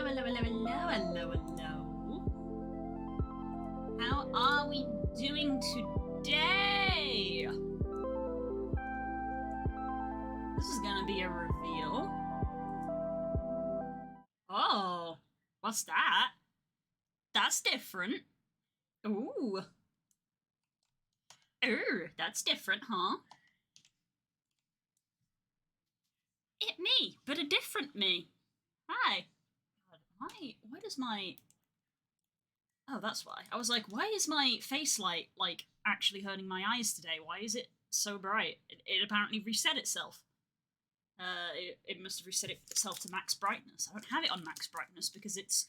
hello. How are we doing today? This is gonna be a reveal. Oh, what's that? That's different. Ooh. That's different, huh? It me, but a different me. Hi. God, why does my... Oh, that's why. I was like, why is my face light, like, actually hurting my eyes today? Why is it so bright? It apparently reset itself. It must have reset itself to max brightness. I don't have it on max brightness because it's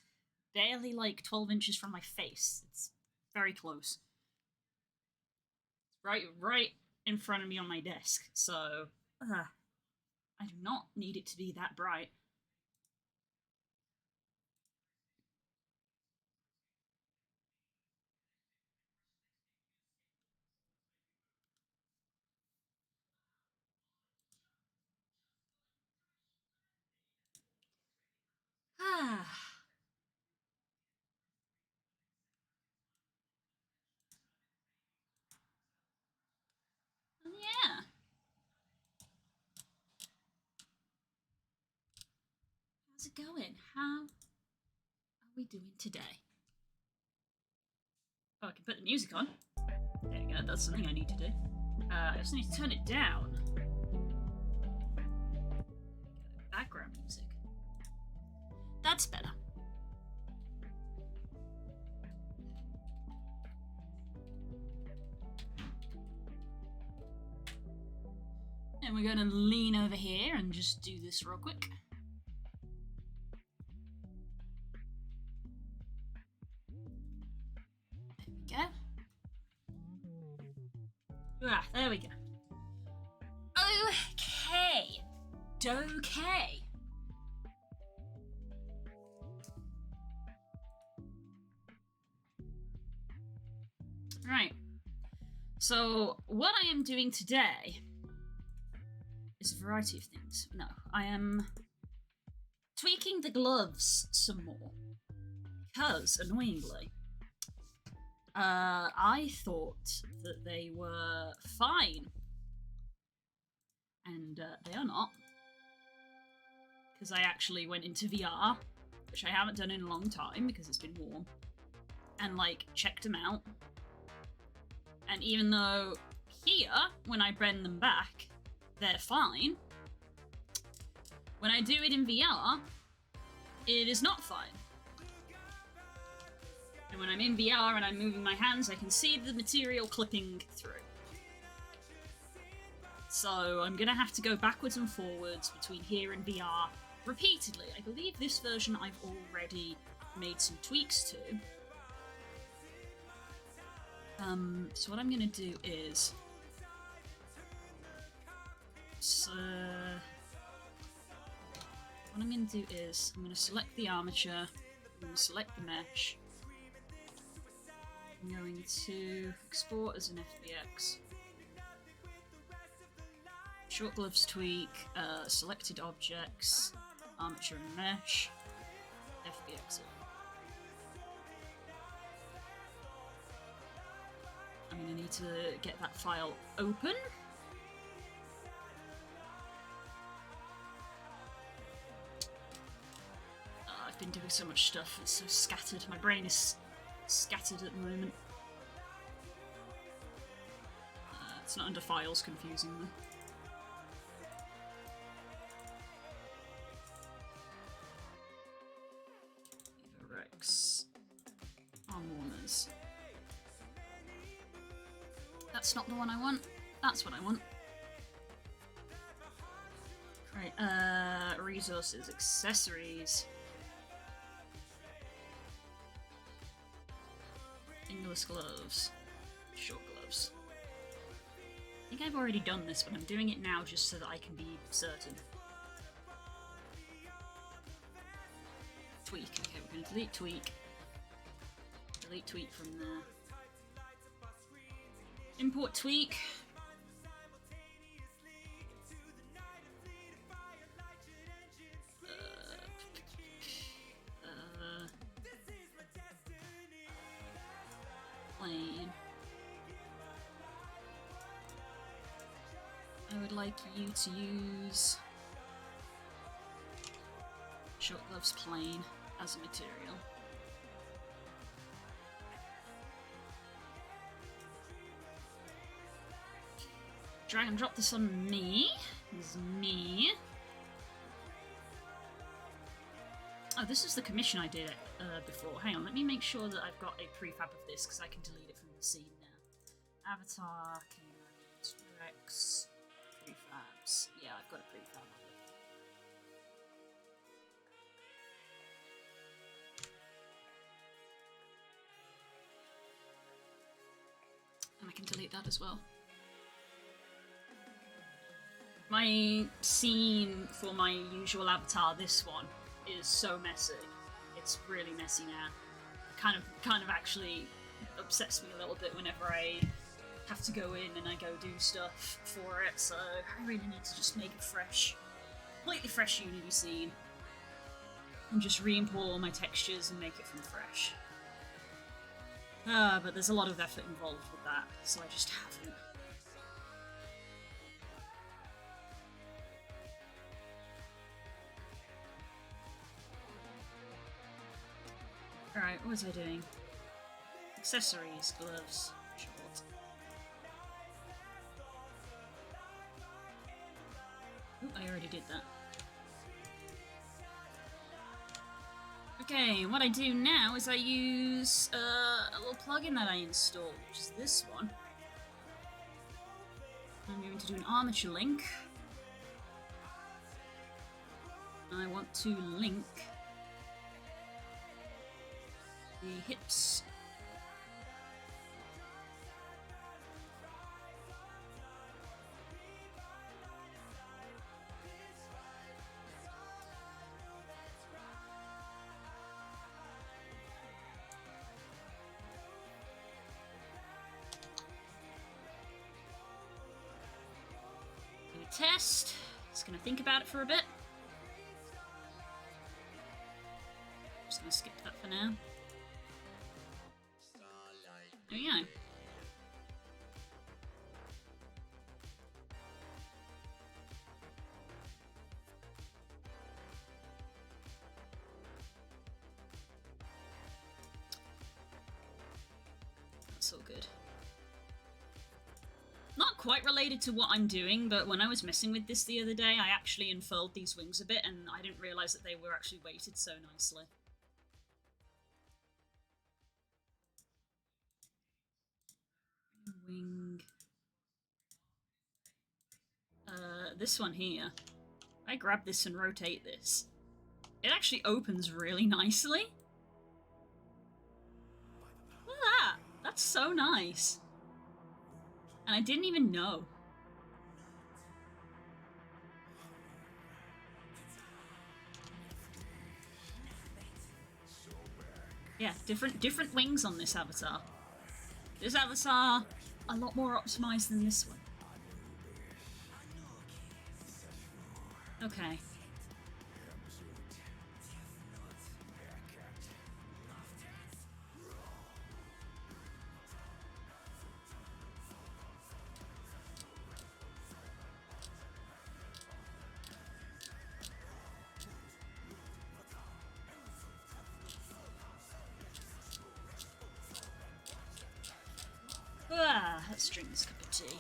barely, like, 12 inches from my face. It's very close. It's right in front of me on my desk, so... I do not need it to be that bright. Yeah. How's it going? How are we doing today? Oh, I can put the music on. There you go, that's something I need to do. I just need to turn it down. Background music. That's better. And we're going to lean over here and just do this real quick. There we go. There we go. Okay. Okay. Right. So, what I am doing today is a variety of things. No, I am tweaking the gloves some more. Because, annoyingly, I thought that they were fine. And they are not. Because I actually went into VR, which I haven't done in a long time because it's been warm, and, like, checked them out. And even though here, when I bend them back, they're fine, when I do it in VR, it is not fine. And when I'm in VR and I'm moving my hands, I can see the material clipping through. So I'm gonna have to go backwards and forwards between here and VR repeatedly. I believe this version I've already made some tweaks to. So what I'm gonna do is... what I'm gonna do is, I'm gonna select the armature, I'm gonna select the mesh, I'm going to export as an FBX, short gloves tweak, selected objects, armature and mesh, FBX. I'm going to need to get that file open. I've been doing so much stuff, it's so scattered. My brain is scattered at the moment. It's not under files, confusingly. Rex. Arm warmers. That's not the one I want. That's what I want. Right, resources, accessories. Fingerless gloves. Short gloves. I think I've already done this, but I'm doing it now just so that I can be certain. Tweak. Okay, we're going to delete tweak. Delete tweak from there. Import tweak. like you to use short gloves plain as a material. Drag and drop this on me. This is me. Oh, this is the commission I did before. Hang on, let me make sure that I've got a prefab of this because I can delete it from the scene now. Avatar, Canines, Rex, prefabs. Yeah, I've got a prefab of it. And I can delete that as well. My scene for my usual avatar, this one, is so messy. It's really messy now. Kind of actually upsets me a little bit whenever I have to go in and I go do stuff for it, so I really need to just make a fresh, completely fresh Unity scene. And just re-import all my textures and make it from fresh. But there's a lot of effort involved with that, so I just haven't. Alright, what was I doing? Accessories, gloves, short. Ooh, I already did that. Okay, what I do now is I use a little plugin that I installed, which is this one. I'm going to do an armature link. I want to link the hips. Do a test. Just gonna think about it for a bit. Just gonna skip that for now. There we go. That's all good. Not quite related to what I'm doing, but when I was messing with this the other day, I actually unfurled these wings a bit, and I didn't realise that they were actually weighted so nicely. Wing. This one here. I grab this and rotate this. It actually opens really nicely. Look at that! That's so nice. And I didn't even know. Yeah, different wings on this avatar. This avatar, a lot more optimized than this one. Okay. Let's drink this cup of tea.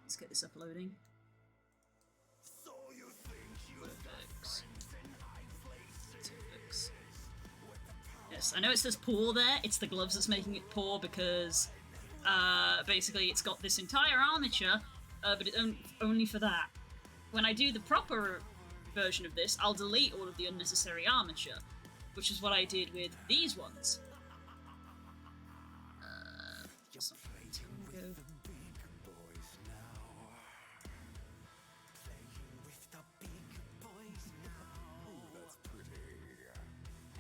Let's get this uploading. Yes, I know it says poor there. It's the gloves that's making it poor because basically it's got this entire armature, but it's only for that. When I do the proper version of this, I'll delete all of the unnecessary armature, which is what I did with these ones.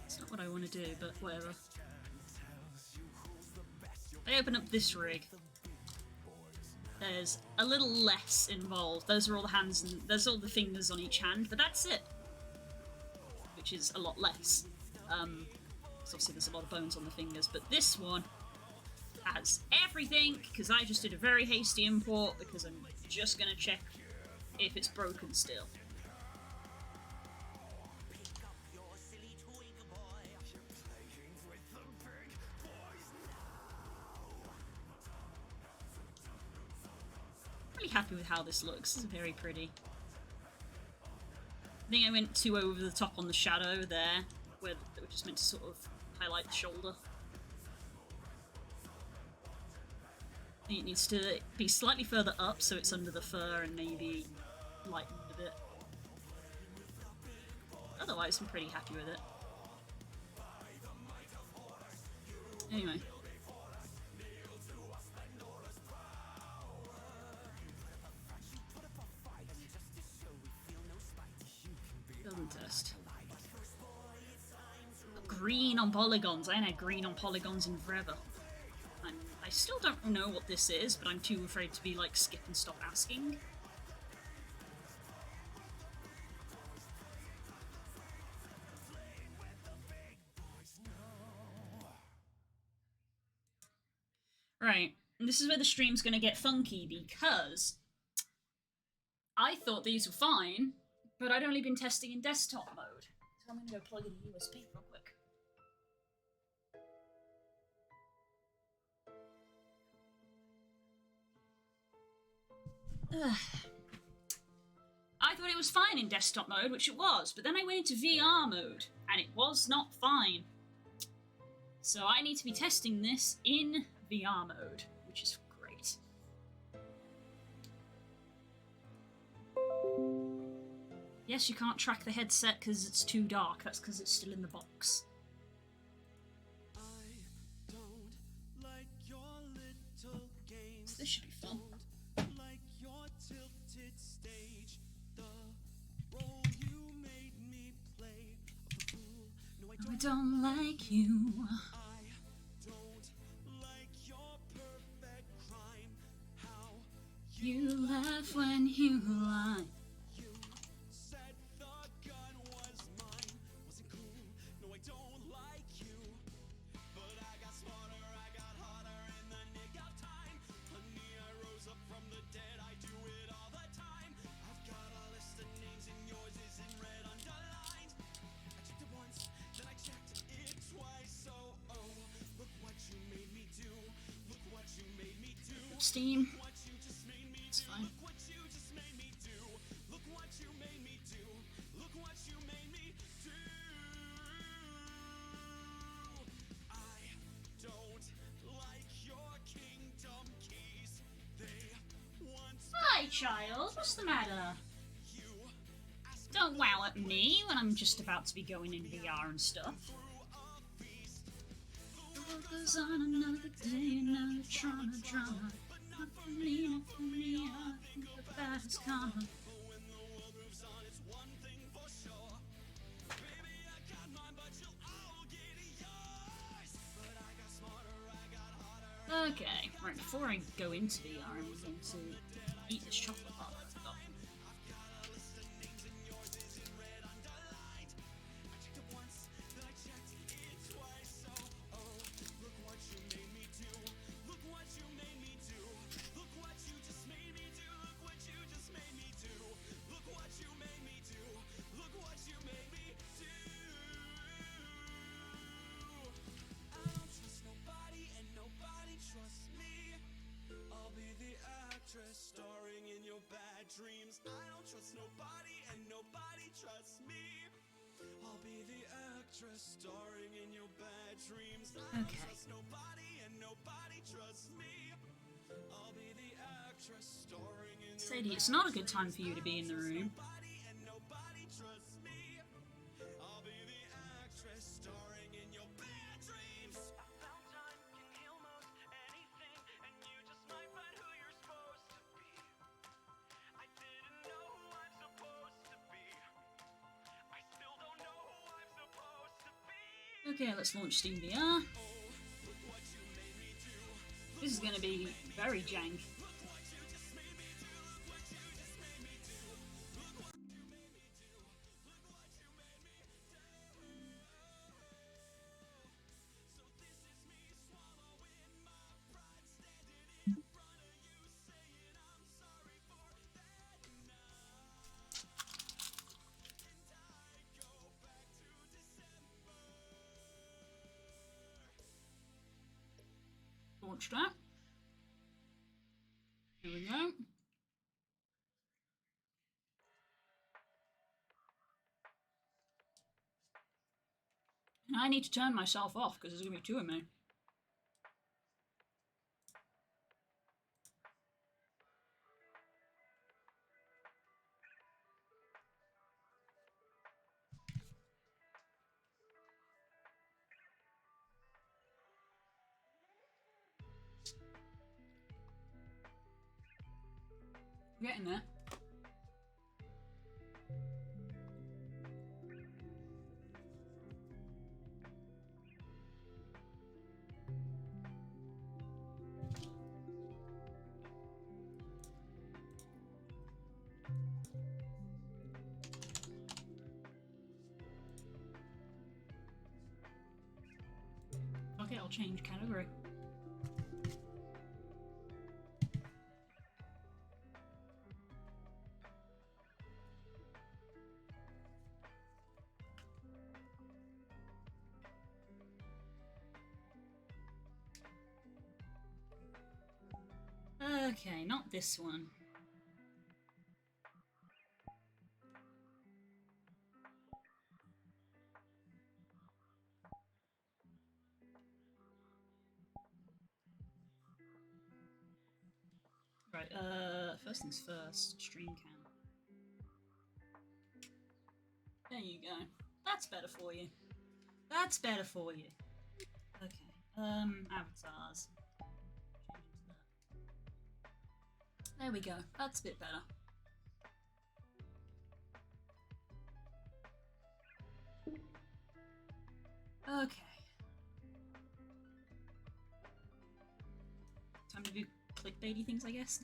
It's not what I want to do, but whatever. I open up this rig. There's a little less involved. Those are all the hands and there's all the fingers on each hand, but that's it. Which is a lot less. So obviously there's a lot of bones on the fingers, but this one has everything, because I just did a very hasty import, because I'm just going to check if it's broken still. Really happy with how this looks. It's very pretty. I think I went too over the top on the shadow there, where it was just meant to sort of highlight the shoulder. I think it needs to be slightly further up so it's under the fur and maybe lightened a bit. Otherwise, I'm pretty happy with it. Anyway. Building test. Green on polygons. I ain't had green on polygons in forever. I still don't know what this is, but I'm too afraid to be like skip and stop asking. Right, and this is where the stream's gonna get funky, because I thought these were fine, but I'd only been testing in desktop mode. So I'm gonna go plug in a USB real quick. Ugh. I thought it was fine in desktop mode, which it was, but then I went into VR mode, and it was not fine. So I need to be testing this in VR mode, which is great. Yes, you can't track the headset because it's too dark. That's because it's still in the box. So this should be fun. I don't like you. You laugh when you lie. You said the gun was mine. Wasn't cool. No, I don't like you. But I got smarter, I got hotter in the nick of time. Honey, I rose up from the dead. I do it all the time. I've got a list of names and yours is in red underlined. I checked it once, then I checked it twice. So, oh, look what you made me do. Look what you made me do. Steam. It's fine. Look what you just made me do. Look what you made me do. Look what you made me do. I don't like your kingdom keys. They once. Hi, child. What's the matter? Don't wow at me when I'm just about to be going in VR and stuff. The world goes on another day, another drama. Not for me, I think the bad has come. When the world moves on, it's one thing for sure. Baby, I got mine, but you'll all get yours. But I got smarter, I got harder. Okay, right, before I go into VR, I'm going to eat this chocolate bar that I forgot. I've got a list of names and yours is in red underlined. I checked it once, then I checked it twice. So, oh, look what you made me do. Look what you made me do. Look what you just made me do. Look what you just made me do. Look what you made me do. Look what you made me do. I don't trust nobody and nobody trusts me. I'll be the actress starring in your bad dreams. I don't trust nobody and nobody trusts me. I'll be the actress starring in your bad dreams. I don't trust nobody and nobody trusts me. I'll be the actress starring in Sadie, it's not a good time for you to be in the room. Nobody trusts me. I'll be the actress starring in your bad dreams. I found time can heal most anything, and you just might find who you're supposed to be. I didn't know who I'm supposed to be. I still don't know who I'm supposed to be. Okay, let's launch Steam VR. This is gonna be very jank. launch that. Here we go. And I need to turn myself off because there's going to be 2 of me. We're getting there. Okay, I'll change category. Okay, not this one. Right, first things first, stream cam. There you go. That's better for you. That's better for you. Okay, avatars. There we go. That's a bit better. Okay. Time to do clickbaity things, I guess.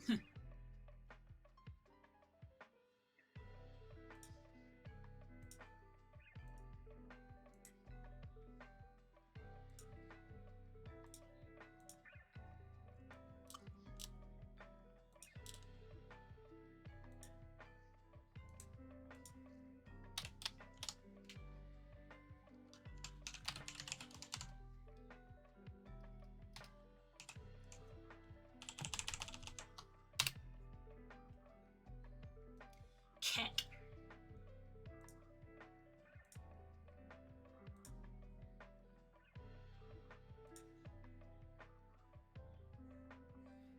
Cat.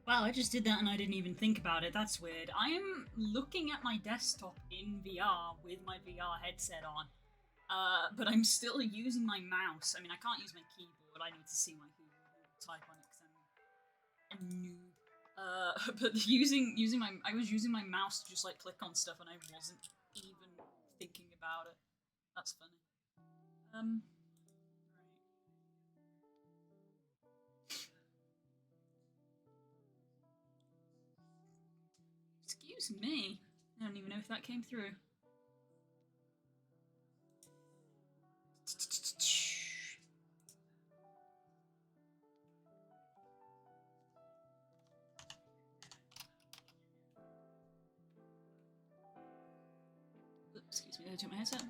Wow, I just did that and I didn't even think about it. That's weird. I am looking at my desktop in VR with my VR headset on, but I'm still using my mouse. I mean, I can't use my keyboard. I need to see my keyboard type on it because I'm a noob. But I was using my mouse to just like click on stuff and I wasn't even thinking about it. That's funny. Right. Excuse me. I don't even know if that came through. Excuse me, I took my headset.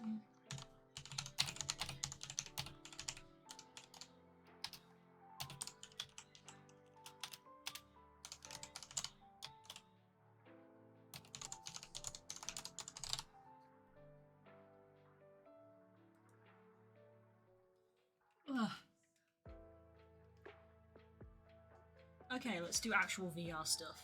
Ugh. Okay, let's do actual VR stuff.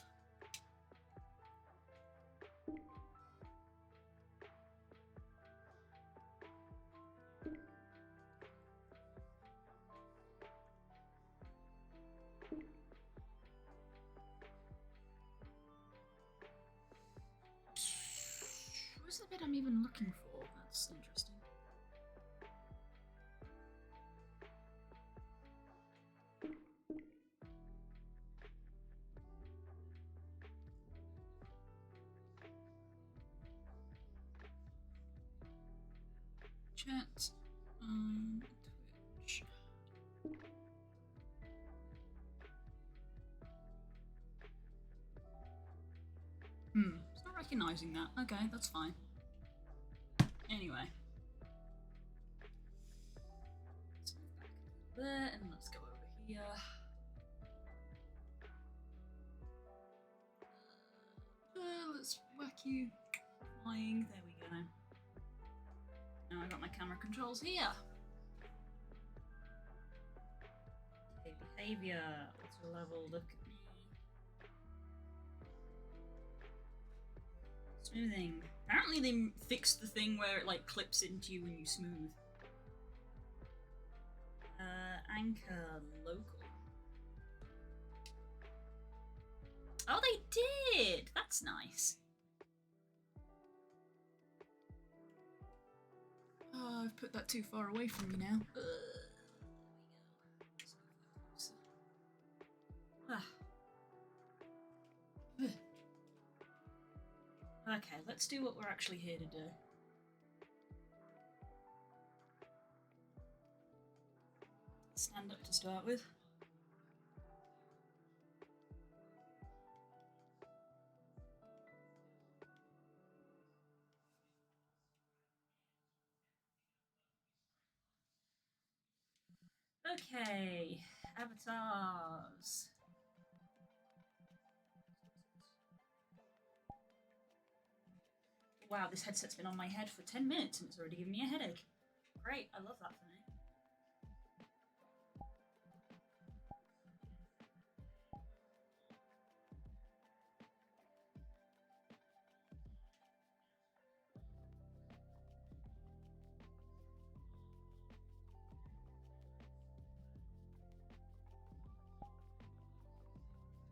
Where's the bit I'm even looking for? That's interesting. Chat on Twitch. It's not recognizing that. Okay, that's fine. Anyway. Let's move back there and let's go over here. you. Flying. There we go. Now I got my camera controls here. Okay, behavior. Auto level. Look at me. Smoothing. Apparently they fixed the thing where it like clips into you when you smooth. Anchor local. Oh, they did! That's nice. Oh, I've put that too far away from me now. Okay, let's do what we're actually here to do. Stand up to start with. Okay, avatars. Wow, this headset's been on my head for 10 minutes and it's already giving me a headache. Great, I love that for me.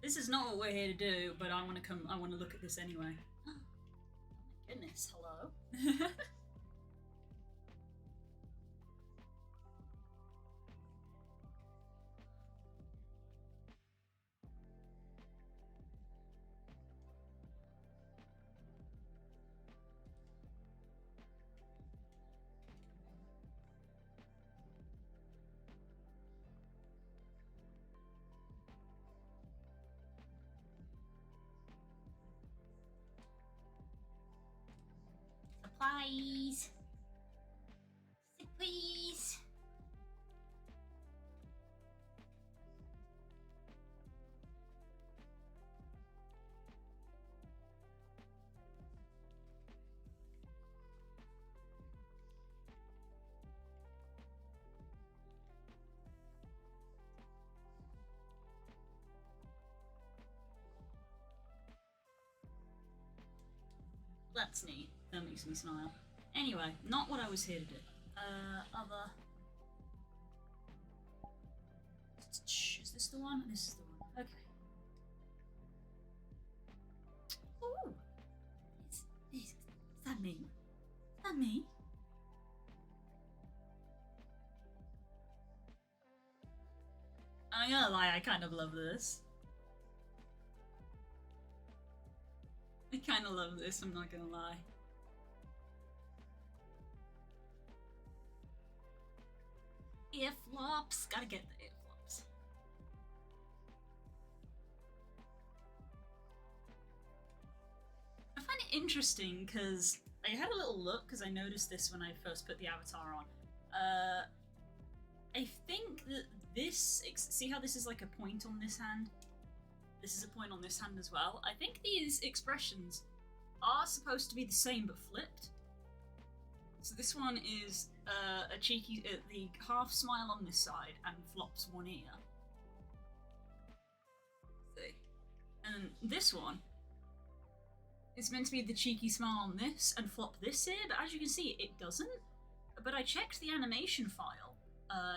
This is not what we're here to do, but I want to look at this anyway. Oh my goodness, hello? Supplies. Supplies. That's neat. That makes me smile. Anyway, not what I was here to do. Other... Is this the one? This is the one. Okay. Ooh! Is that me? Is that me? I'm gonna lie, I kind of love this. I kind of love this, I'm not gonna lie. Ear flops, gotta get the ear flops. I find it interesting because I had a little look because I noticed this when I first put the avatar on. I think that this, see how this is like a point on this hand? This is a point on this hand as well. I think these expressions are supposed to be the same but flipped. So this one is a cheeky, the half smile on this side and flops one ear. See? And this one is meant to be the cheeky smile on this and flop this ear, but as you can see, it doesn't. But I checked the animation file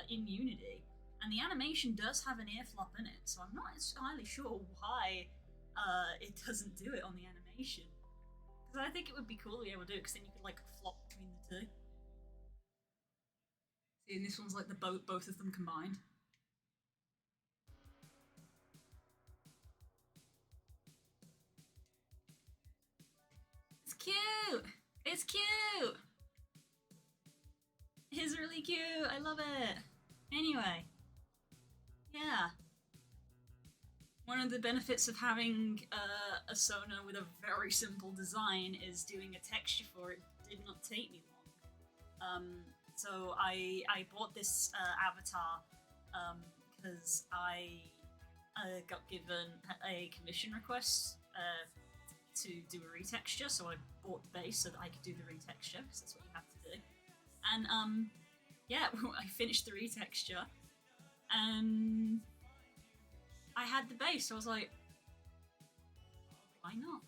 in Unity, and the animation does have an ear flop in it, so I'm not entirely sure why it doesn't do it on the animation. Because I think it would be cool to be able to do it, because then you could like flop between the two. See, and this one's like the both of them combined. It's cute! It's cute! It's really cute! I love it! Anyway. Yeah. One of the benefits of having a Sona with a very simple design is doing a texture for it did not take me long. So I bought this avatar because I got given a commission request to do a retexture, so I bought the base so that I could do the retexture, because that's what you have to do. And yeah, I finished the retexture, and I had the base, so I was like, why not?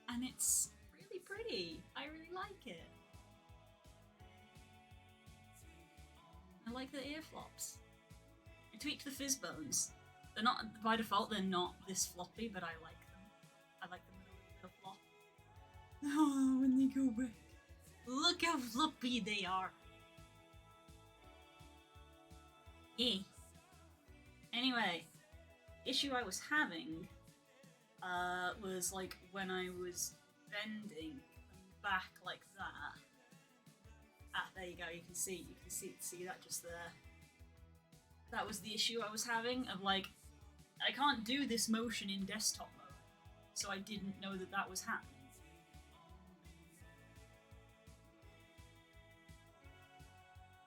And it's really pretty. I really like it. I like the ear flops. I tweaked the fizz bones. They're not, by default, they're not this floppy, but I like them. I like them with a little bit of flop. Oh, when they go back. Look how floppy they are. Yeah. Anyway, issue I was having was like when I was bending back like that. Ah, there you go. You can see that just there. That was the issue I was having of like, I can't do this motion in desktop mode, so I didn't know that that was happening.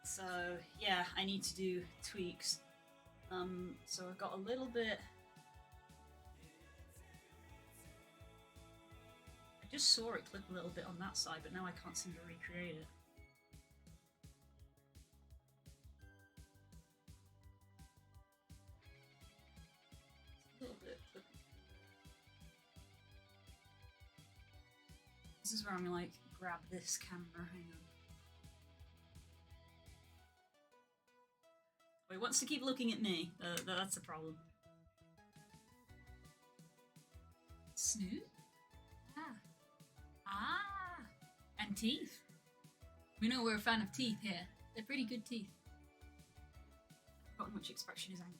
So yeah, I need to do tweaks. So I've got a little bit. I just saw it clip a little bit on that side, but now I can't seem to recreate it. A little bit. This is where I'm gonna like grab this camera. Hang on. He wants to keep looking at me. That's the problem. Snoot? Ah. And teeth. We know we're a fan of teeth here. They're pretty good teeth. I've forgotten which expression is angry.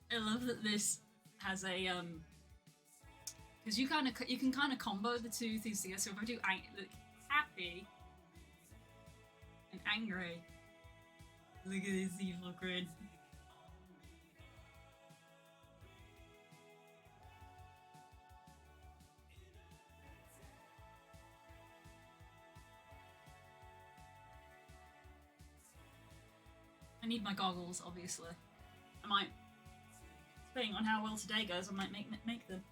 I love that this has a because you can kind of combo the two things together. So if I do look, happy and angry, look at this evil grin. I need my goggles, obviously. I might. Depending on how well today goes, I might make them.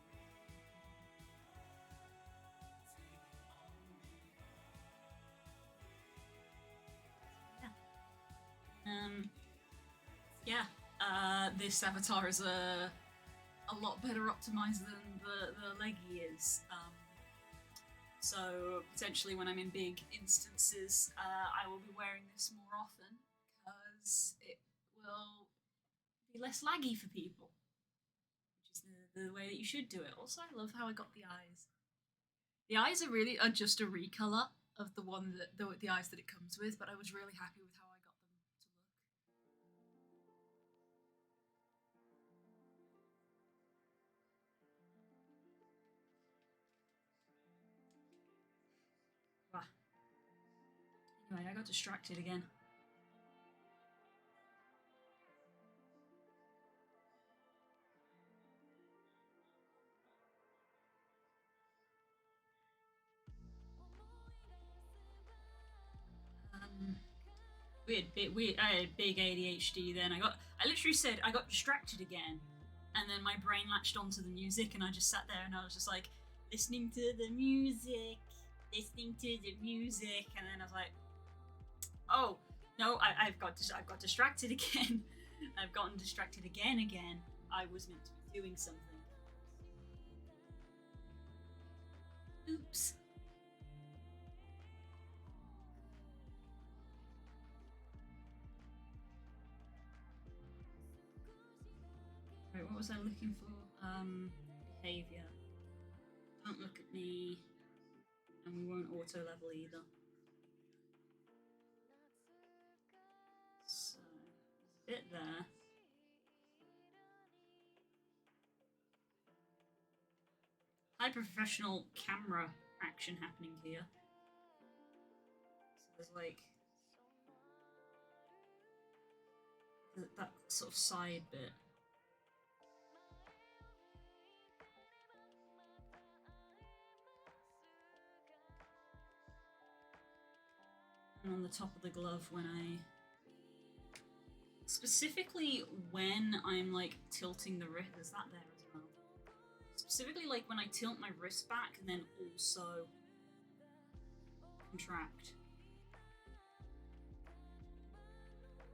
Yeah. This avatar is a lot better optimized than the leggy is. So potentially when I'm in big instances, I will be wearing this more often because it will be less laggy for people. The way that you should do it. Also, I love how I got the eyes. The eyes are just a recolor of the one that the eyes that it comes with, but I was really happy with how I got them to look. Anyway, I got distracted again. Weird. I had big ADHD then. I literally said I got distracted again, and then my brain latched onto the music, and I just sat there and I was just like listening to the music, and then I was like, oh no, I've got distracted again. I've gotten distracted again. I was meant to be doing something. Oops. Right, what was I looking for? Behavior. Don't look at me. And we won't auto level either. So, there's a bit there. Hyper-professional camera action happening here. So there's like that sort of side bit. And on the top of the glove when I... Specifically when I'm, like, tilting the wrist. There's that there as well. Specifically, like, when I tilt my wrist back and then also contract.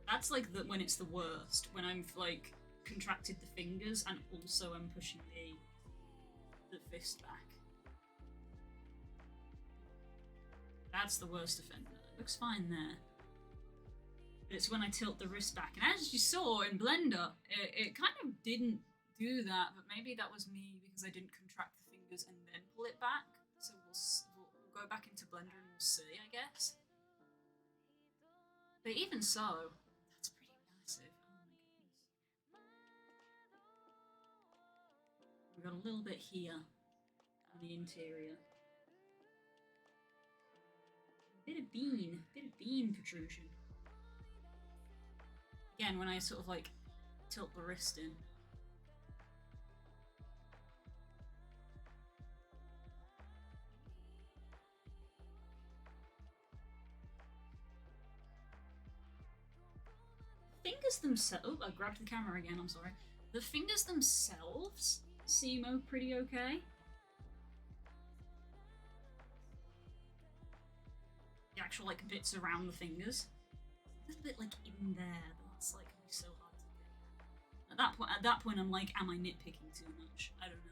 That's, like, when it's the worst. When I'm, like, contracted the fingers and also I'm pushing the fist back. That's the worst offender. It looks fine there. But it's when I tilt the wrist back. And as you saw in Blender, it kind of didn't do that, but maybe that was me because I didn't contract the fingers and then pull it back. So we'll go back into Blender and we'll see, I guess. But even so, that's pretty massive. Oh my goodness. We've got a little bit here on the interior. Bit of bean protrusion. Again, when I sort of like tilt the wrist in. Fingers themselves. Oh, I grabbed the camera again, I'm sorry. The fingers themselves seem pretty okay. The actual like bits around the fingers. A little bit like in there, but that's like so hard to get. At that point I'm like, am I nitpicking too much? I don't know.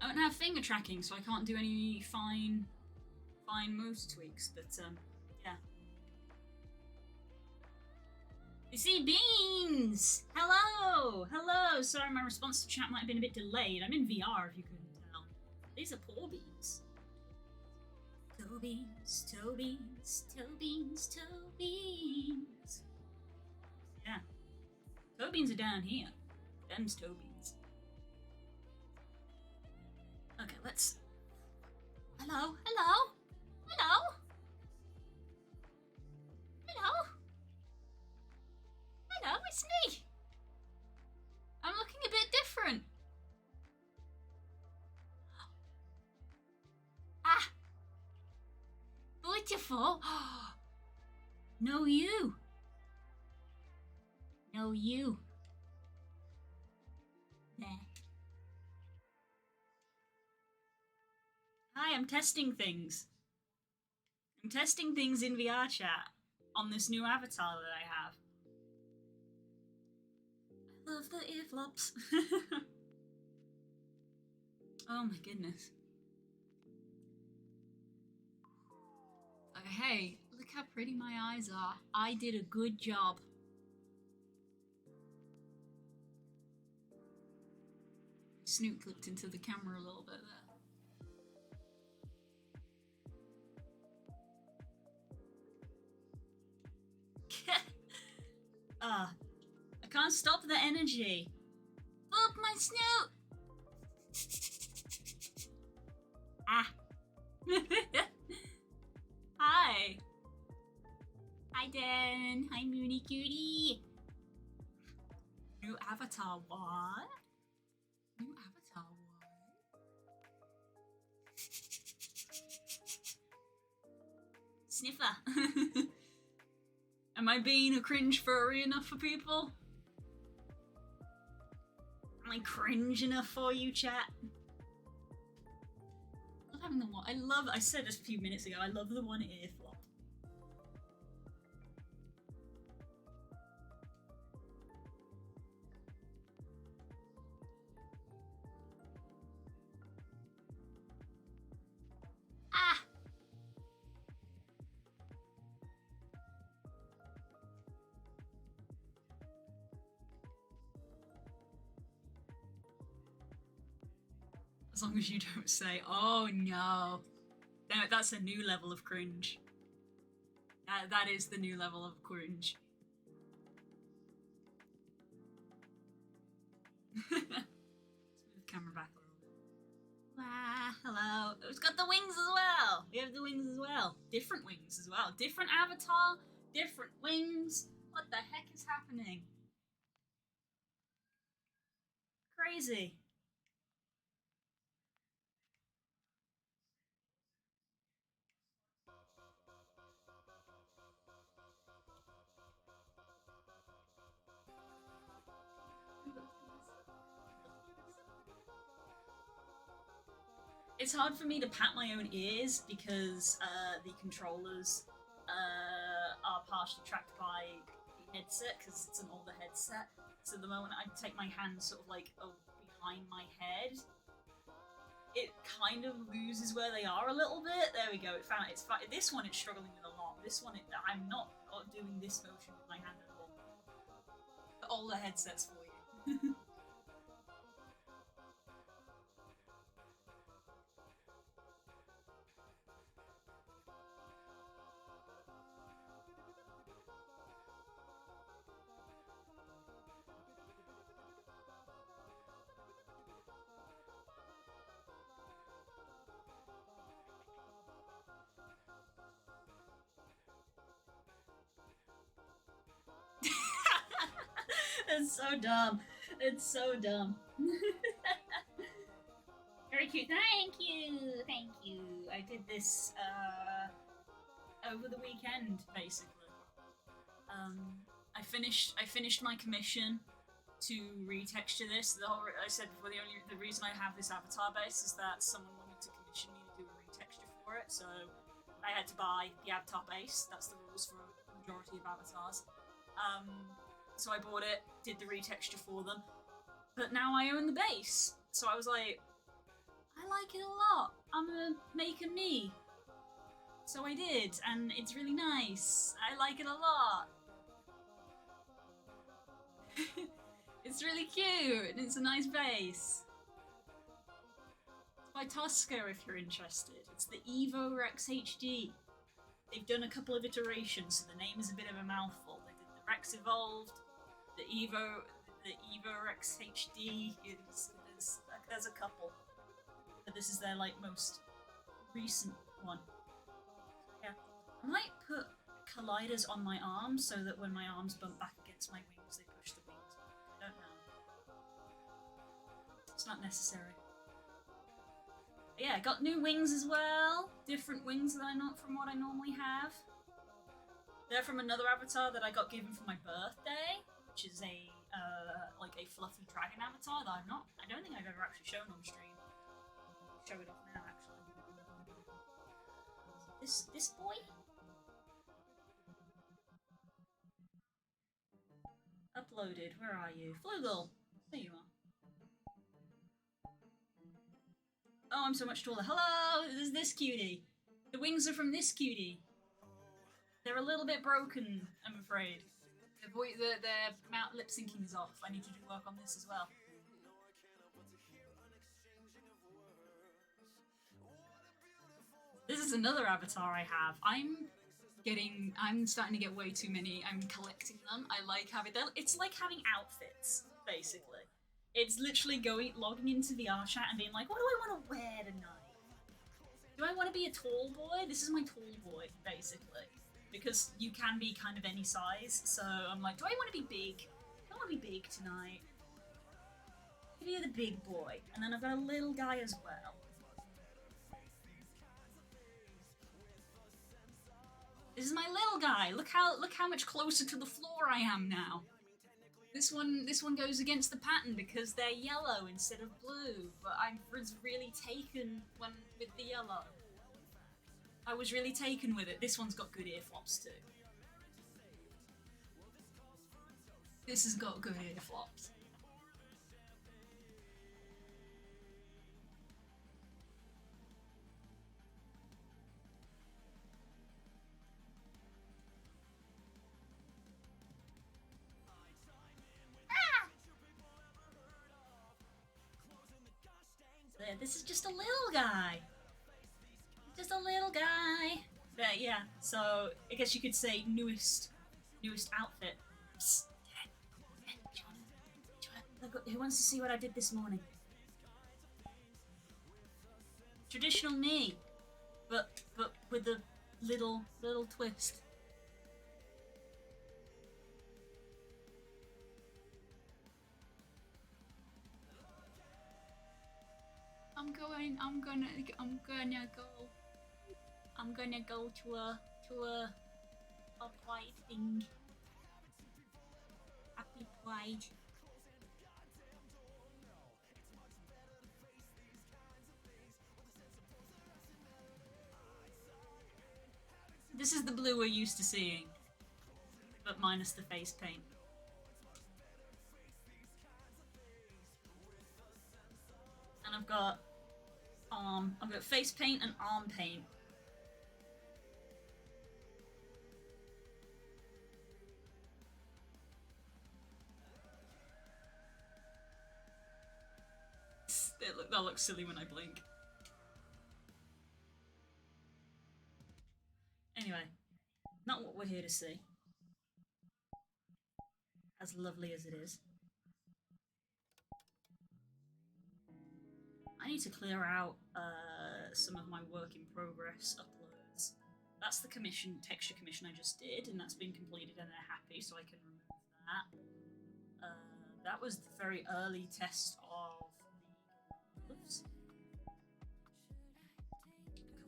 I don't have finger tracking, so I can't do any fine motor tweaks, but yeah. You see beans! Hello! Hello! Sorry, my response to chat might have been a bit delayed. I'm in VR, if you couldn't tell. These are poor beans. Toe beans, toe beans, toe beans, toe beans. Yeah. Toe beans are down here. Them's toe beans. Okay, let's... Hello? Hello? Hello? Hello? Hello, it's me! I'm looking a bit different. Ah! Beautiful! No you! No you. There. Hi, I'm testing things. I'm testing things in VR chat on this new avatar that I have. I love the ear flops. Oh my goodness. Okay, hey, look how pretty my eyes are. I did a good job. Snoot clipped into the camera a little bit there. I can't stop the energy. Look, my snoot! Ah. Hi. Hi, Dan. Hi, Moony Cutie. New avatar, what? New avatar, what? Sniffer. Am I being a cringe furry enough for people? Am I cringe enough for you, chat? I love having the one. I said this a few minutes ago, I love the one ear flop. Ah! As long as you don't say, oh no. No, that's a new level of cringe. That is the new level of cringe. Let's move the camera back a little bit. Wow, hello. It's got the wings as well. We have the wings as well. Different wings as well. Different avatar, different wings. What the heck is is happening? Crazy. It's hard for me to pat my own ears because the controllers are partially tracked by the headset because it's an older headset. So the moment I take my hand sort of like behind my head, it kind of loses where they are a little bit. There we go. It found it's this one it's struggling with a lot. This one I'm not doing this motion with my hand at all. The older headsets for you. It's so dumb. It's so dumb. Very cute. Thank you. Thank you. I did this over the weekend, basically. I finished my commission to retexture this. I said before, the reason I have this avatar base is that someone wanted to commission me to do a retexture for it, so I had to buy the avatar base. That's the rules for a majority of avatars. So I bought it, did the retexture for them, but now I own the base. So I was like, I like it a lot. I'm gonna make a me. So I did, and it's really nice. I like it a lot. It's really cute, and it's a nice base. It's by Tosca if you're interested. It's the Evo Rex HD. They've done a couple of iterations, so the name is a bit of a mouthful. They did the Rex Evolved, the Evo Rex HD. There's a couple, but this is their like most recent one. Yeah, I might put colliders on my arms so that when my arms bump back against my wings, they push the wings. I don't know. It's not necessary. But yeah, got new wings as well. Different wings that I not from what I normally have. They're from another avatar that I got given for my birthday, which is a like a fluffy dragon avatar that I don't think I've ever actually shown on stream. I'll show it off now, actually. This boy? Uploaded. Where are you? Flugel! There you are. Oh, I'm so much taller. Hello! There's this cutie. The wings are from this cutie. They're a little bit broken, I'm afraid. Their lip syncing is off. I need to do work on this as well. This is another avatar I have. I'm starting to get way too many. I'm collecting them. I like having them. It's like having outfits, basically. It's literally logging into VR chat and being like, what do I want to wear tonight? Do I want to be a tall boy? This is my tall boy, basically. Because you can be kind of any size, so I'm like, do I want to be big? I want to be big tonight. Maybe the big boy. And then I've got a little guy as well. This is my little guy. Look how much closer to the floor I am now. This one goes against the pattern because they're yellow instead of blue, but I was really taken with the yellow. I was really taken with it. This one's got good ear flops too. This has got good ear flops. There, this is just a little guy. Just a little guy. But yeah, so I guess you could say newest outfit. Psst. Who wants to see what I did this morning? Traditional me, but with a little twist. gonna go to a pride thing. Happy Pride. This is the blue we're used to seeing, but minus the face paint. And I've got face paint and arm paint. That looks silly when I blink. Anyway, not what we're here to see. As lovely as it is. I need to clear out some of my work in progress uploads. That's the texture commission I just did, and that's been completed and they're happy, so I can remove that. That was the very early test of the gloves. A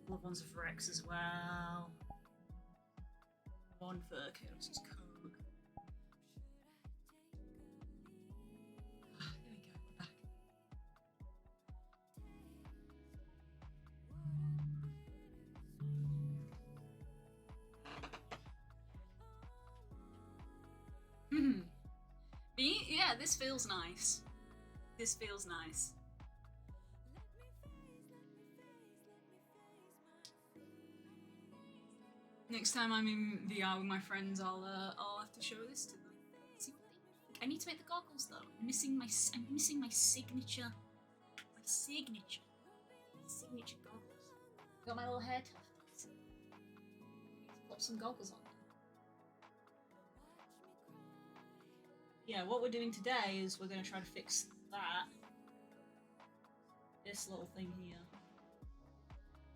couple of ones for Rex as well. One for Chaos's coat. There we go, we're back. Me? Yeah, this feels nice. This feels nice. Next time I'm in VR with my friends, I'll have to show this to them. See what they think. I need to make the goggles though. I'm missing my signature. My signature goggles. Got my little hair tufts. Pop some goggles on. Yeah, what we're doing today is we're going to try to fix that. This little thing here.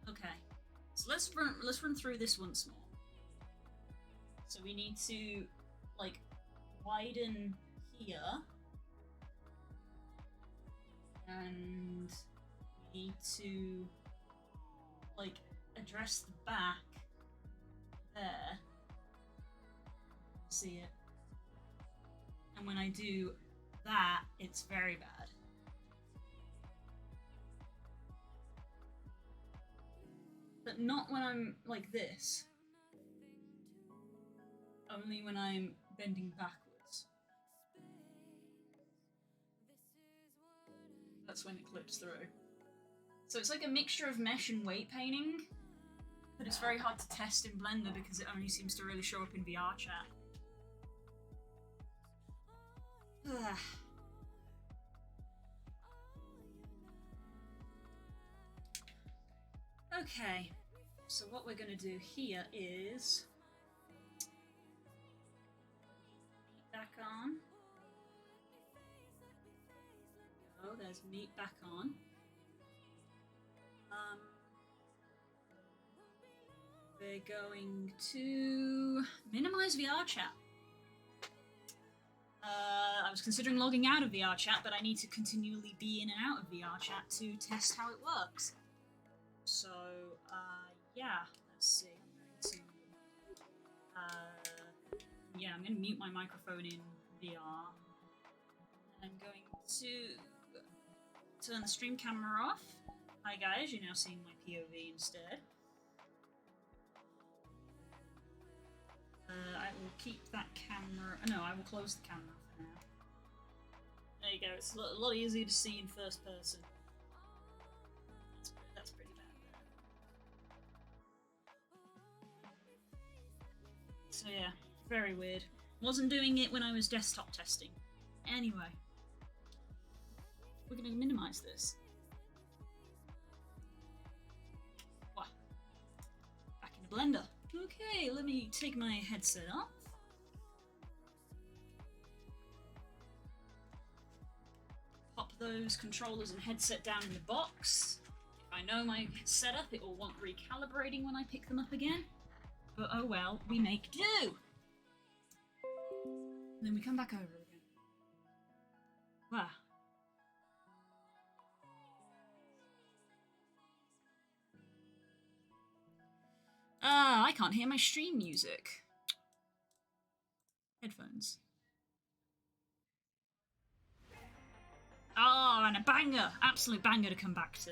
Okay, so let's run through this once more. So we need to like widen here, and we need to like address the back there. See it? And when I do that, it's very bad. But not when I'm like this. Only when I'm bending backwards. That's when it clips through. So it's like a mixture of mesh and weight painting, but it's very hard to test in Blender because it only seems to really show up in VR chat. Okay, so what we're going to do here is meat back on. Oh, there's meat back on. We're going to minimize VR chat. I was considering logging out of VR chat, but I need to continually be in and out of VR chat to test how it works. So, yeah, let's see. I'm going to mute my microphone in VR. I'm going to turn the stream camera off. Hi guys, you're now seeing my POV instead. I will keep that camera. No, I will close the camera for now. There you go. It's a lot easier to see in first person. That's pretty bad. So yeah, very weird. Wasn't doing it when I was desktop testing. Anyway, we're going to minimize this. Wow. Back in the Blender. Okay, let me take my headset off. Pop those controllers and headset down in the box. If I know my setup, it will want recalibrating when I pick them up again. But oh well, we make do! And then we come back over again. Wow. can't hear my stream music. Headphones. Oh, and a banger! Absolute banger to come back to.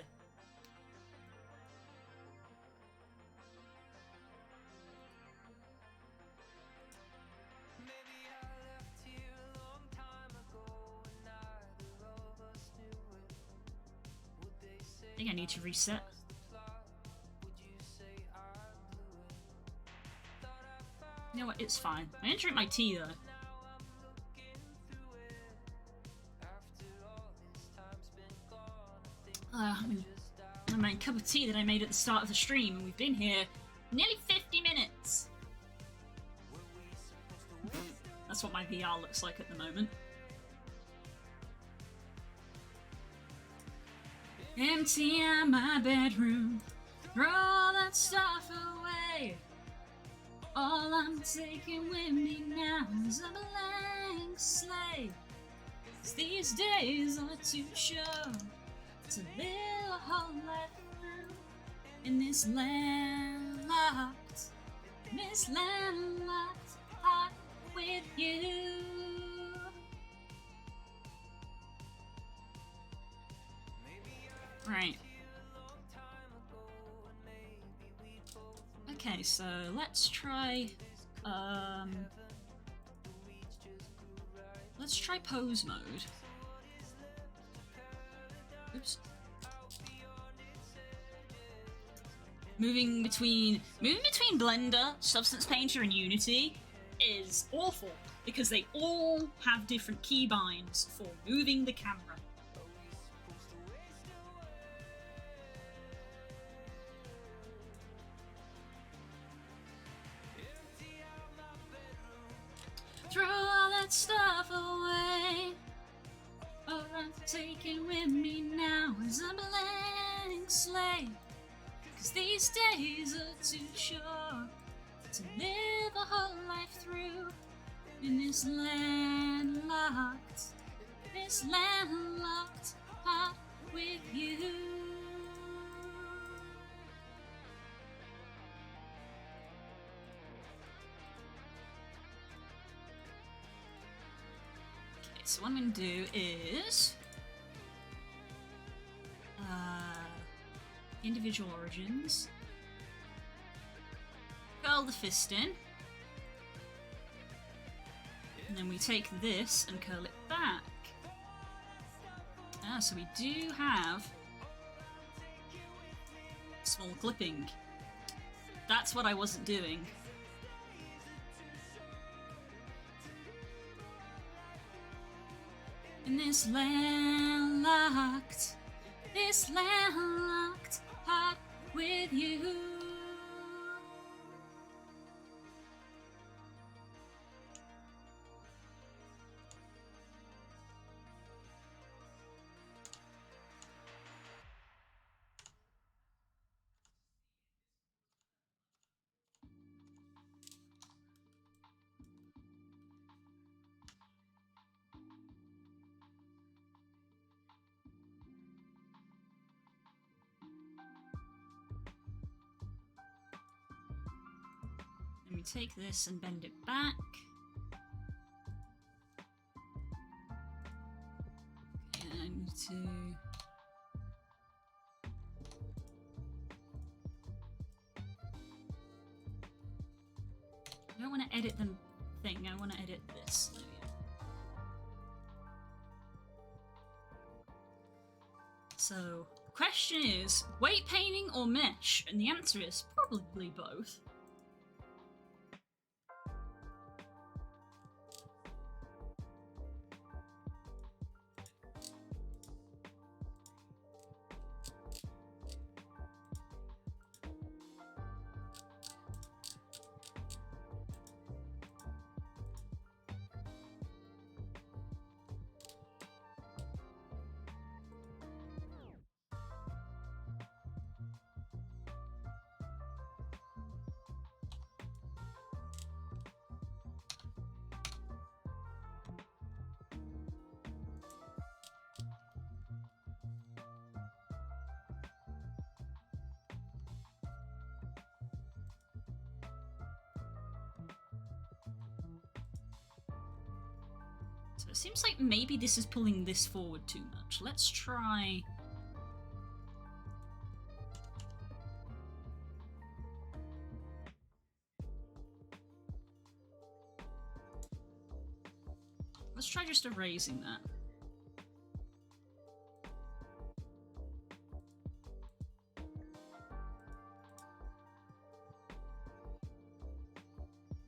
I think I need to reset. You know what? It's fine. I didn't drink my tea though. My cup of tea that I made at the start of the stream, and we've been here nearly 50 minutes. That's what my VR looks like at the moment. Empty out my bedroom, throw all that stuff away. All I'm taking with me now is a blank slate. 'Cause these days are too short to live a whole life through in this landlocked heart with you. Right. Okay, so let's try pose mode. Oops. Moving between Blender, Substance Painter, and Unity is awful because they all have different keybinds for moving the camera. Throw all that stuff away. All I'm taking with me now is a blank slate. 'Cause these days are too short to live a whole life through in this landlocked heart with you. So what I'm going to do is individual origins, curl the fist in, and then we take this and curl it back. So we do have small clipping. That's what I wasn't doing. In this landlocked heart with you. We take this and bend it back. Okay, I need to... I don't want to edit the thing, I want to edit this. There we go. So, the question is, weight painting or mesh? And the answer is probably both. So it seems like maybe this is pulling this forward too much. Let's try... Let's try just erasing that.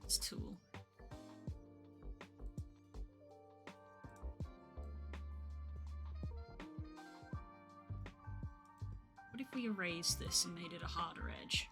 This tool. What if we erased this and made it a harder edge?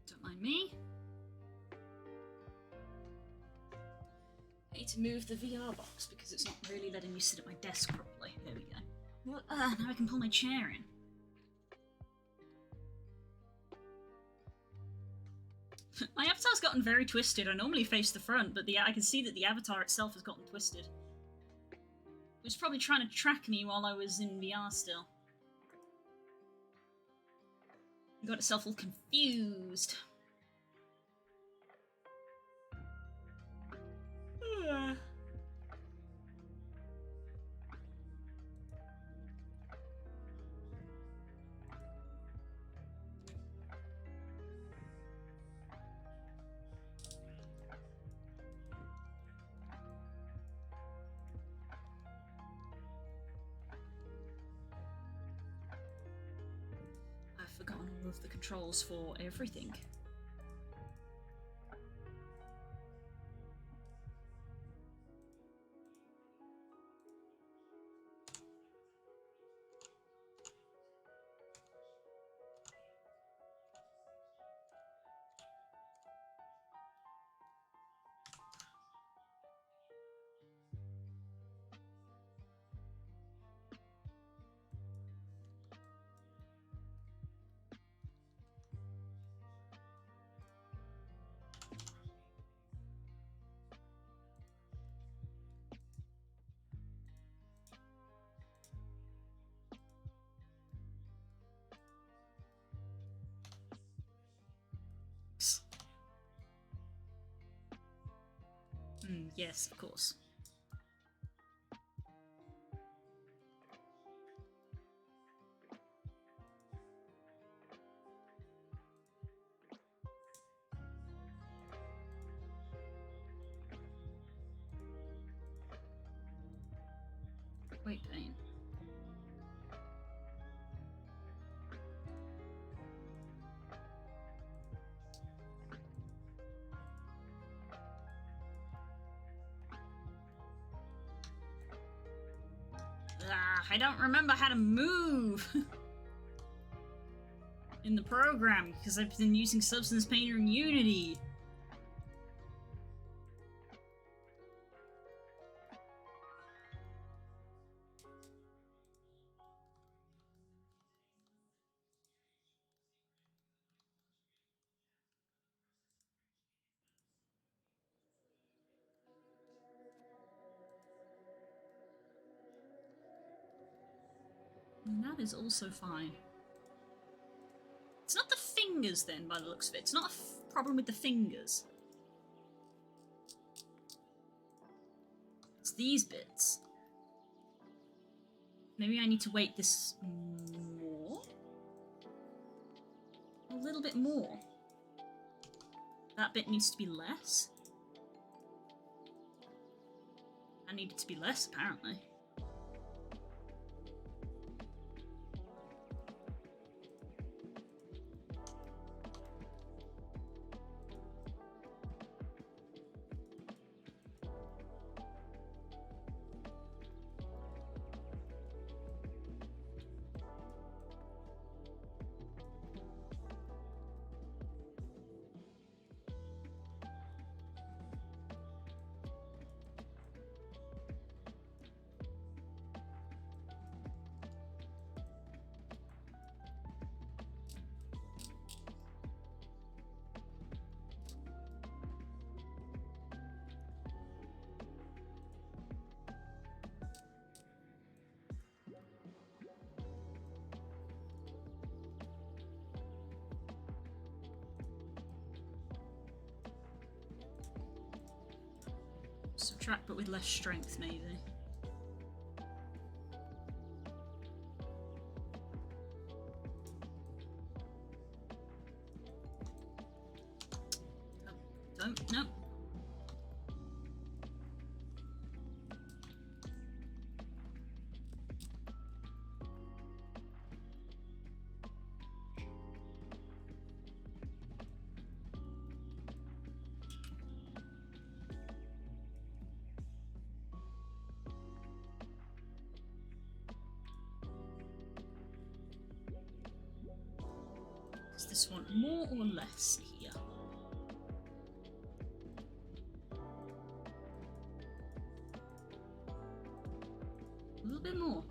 Don't mind me. I need to move the VR box because it's not really letting me sit at my desk properly. There we go. Well, now I can pull my chair in. My avatar's gotten very twisted. I normally face the front, but I can see that the avatar itself has gotten twisted. It was probably trying to track me while I was in VR still. It got itself all confused. I've forgotten all of the controls for everything. Yes, of course. Weight pain. I don't remember how to move in the program because I've been using Substance Painter and Unity. That is also fine. It's not the fingers then, by the looks of it. It's not a problem with the fingers. It's these bits. Maybe I need to weight this more? A little bit more. That bit needs to be less. I need it to be less, apparently. Subtract, but with less strength, maybe. Don't, no. Does this want more or less here? A little bit more.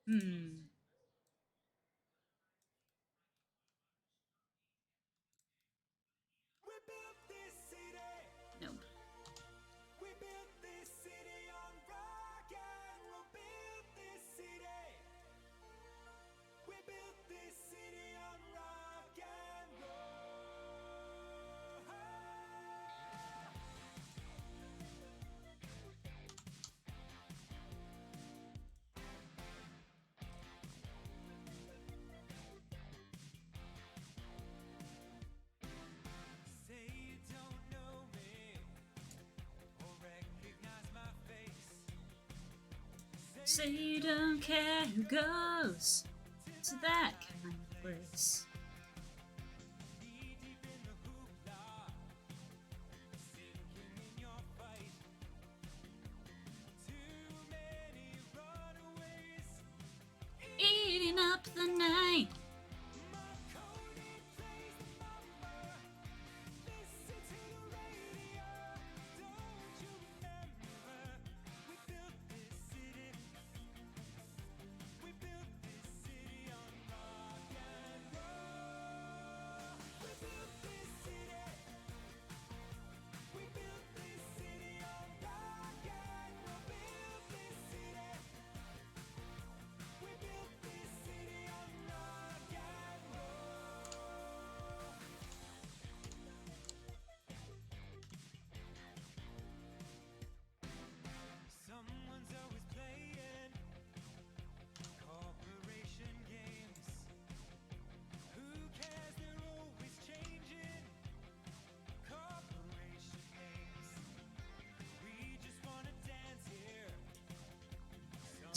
Hmm. Nope. We built this city on rock and we'll build this city. We built this city on rock and say you don't know me or recognize my face. Say you don't care who goes to that kind of place. Knee deep in the hoopla, sinking in your fight. Too many runaways. Eating up the night. Marconi plays the mama. Listen to the radio. Don't you remember? We built this city. We built this city on rock and roll.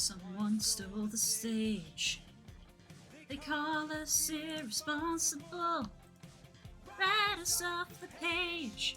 Someone stole the stage. They call us irresponsible. Write us off the page.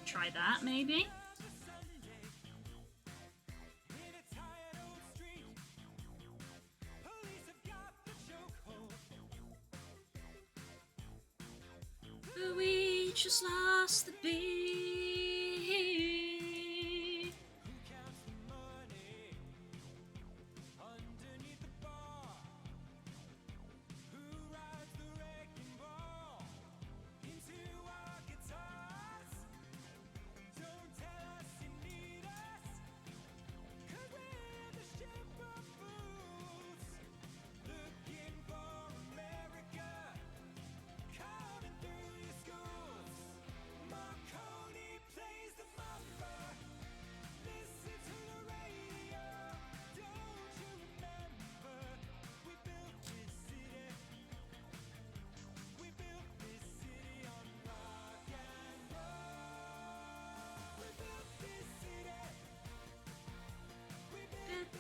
Try that, maybe? But we just lost the beat.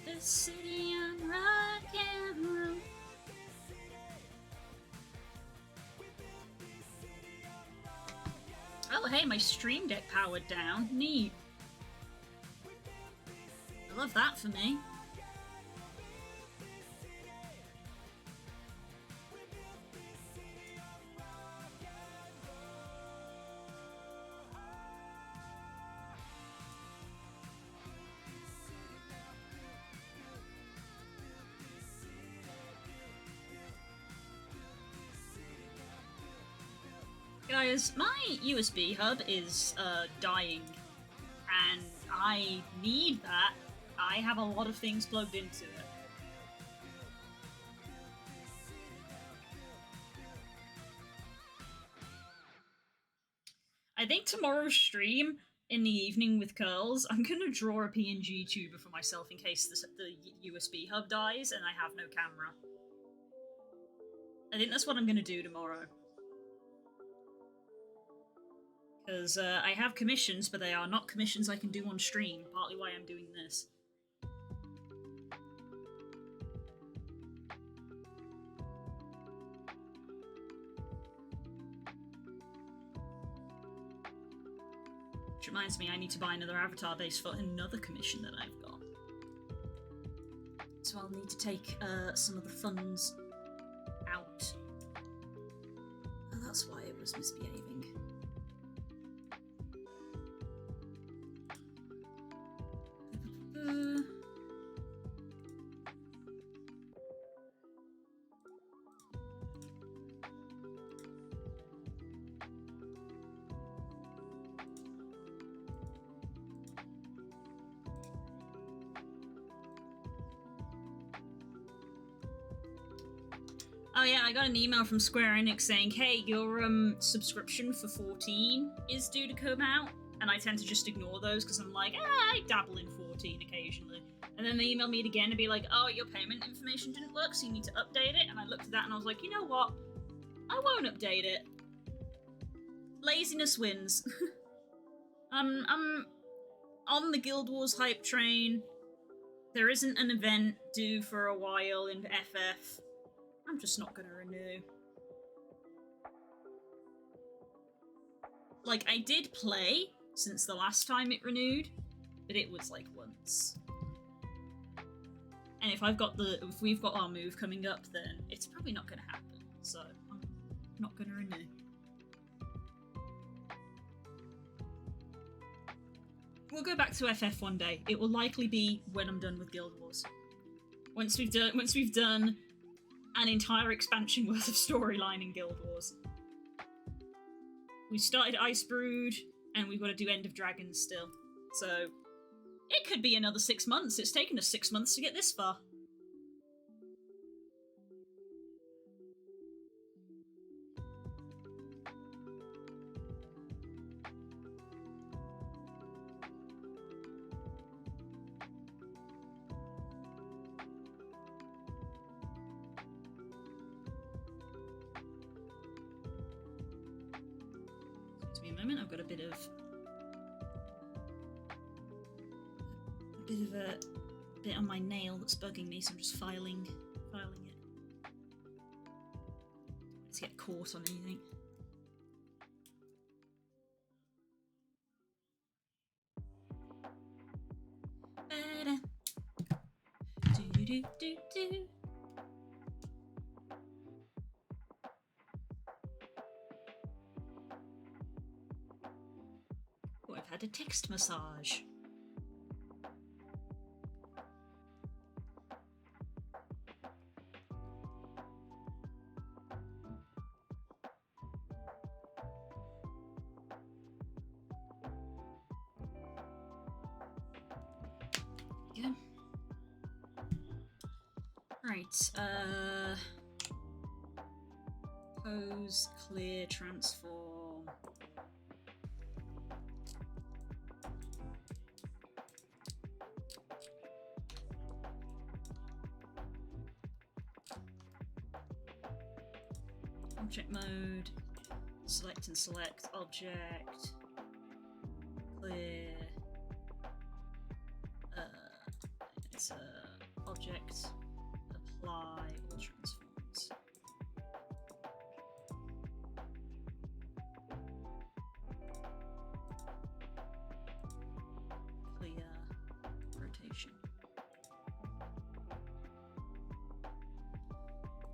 The city on rock and roll. Oh, hey, my Stream Deck powered down. Neat. I love that for me. Guys, my USB hub is dying, and I need that. I have a lot of things plugged into it. I think tomorrow's stream in the evening with Curls, I'm gonna draw a PNG tuber for myself in case the USB hub dies and I have no camera. I think that's what I'm gonna do tomorrow. Because I have commissions, but they are not commissions I can do on stream, partly why I'm doing this. Which reminds me, I need to buy another avatar base for another commission that I've got. So I'll need to take some of the funds out. Oh, that's why it was misbehaving. Oh yeah, I got an email from Square Enix saying, hey, your subscription for 14 is due to come out, and I tend to just ignore those because I'm like, I dabble in 14 occasionally. And then they emailed me again to be like, oh, your payment information didn't work, so you need to update it. And I looked at that and I was like, you know what? I won't update it. Laziness wins. I'm on the Guild Wars hype train. There isn't an event due for a while in FF. I'm just not gonna renew. Like, I did play since the last time it renewed, but it was like once. And if we've got our move coming up, then it's probably not gonna happen. So I'm not gonna renew. We'll go back to FF one day. It will likely be when I'm done with Guild Wars. Once we've done an entire expansion worth of storyline in Guild Wars. We started Ice Brood, and we've got to do End of Dragons still. So it could be another 6 months. It's taken us 6 months to get this far. I've got a bit of a bit on my nail that's bugging me, so I'm just filing it. Let's get caught on anything. Oh, I've had a text massage. Yeah. Right, pose, clear, transform. Object mode, select and select object, clear, it's a object, apply, all transforms. Clear, rotation.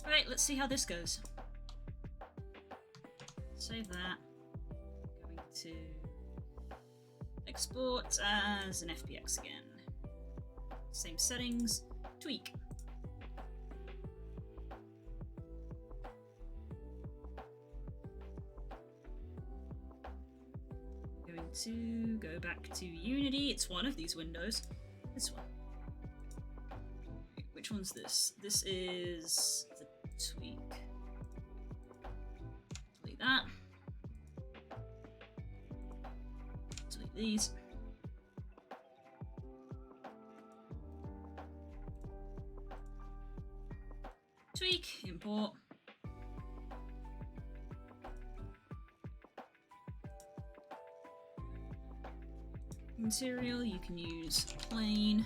Alright, let's see how this goes. Save that. Going to export as an FBX again. Same settings, tweak. Going to go back to Unity. It's one of these windows. This one. Which one's this? This is the tweak. Delete that. Delete these. Tweak, import. Material, you can use plain.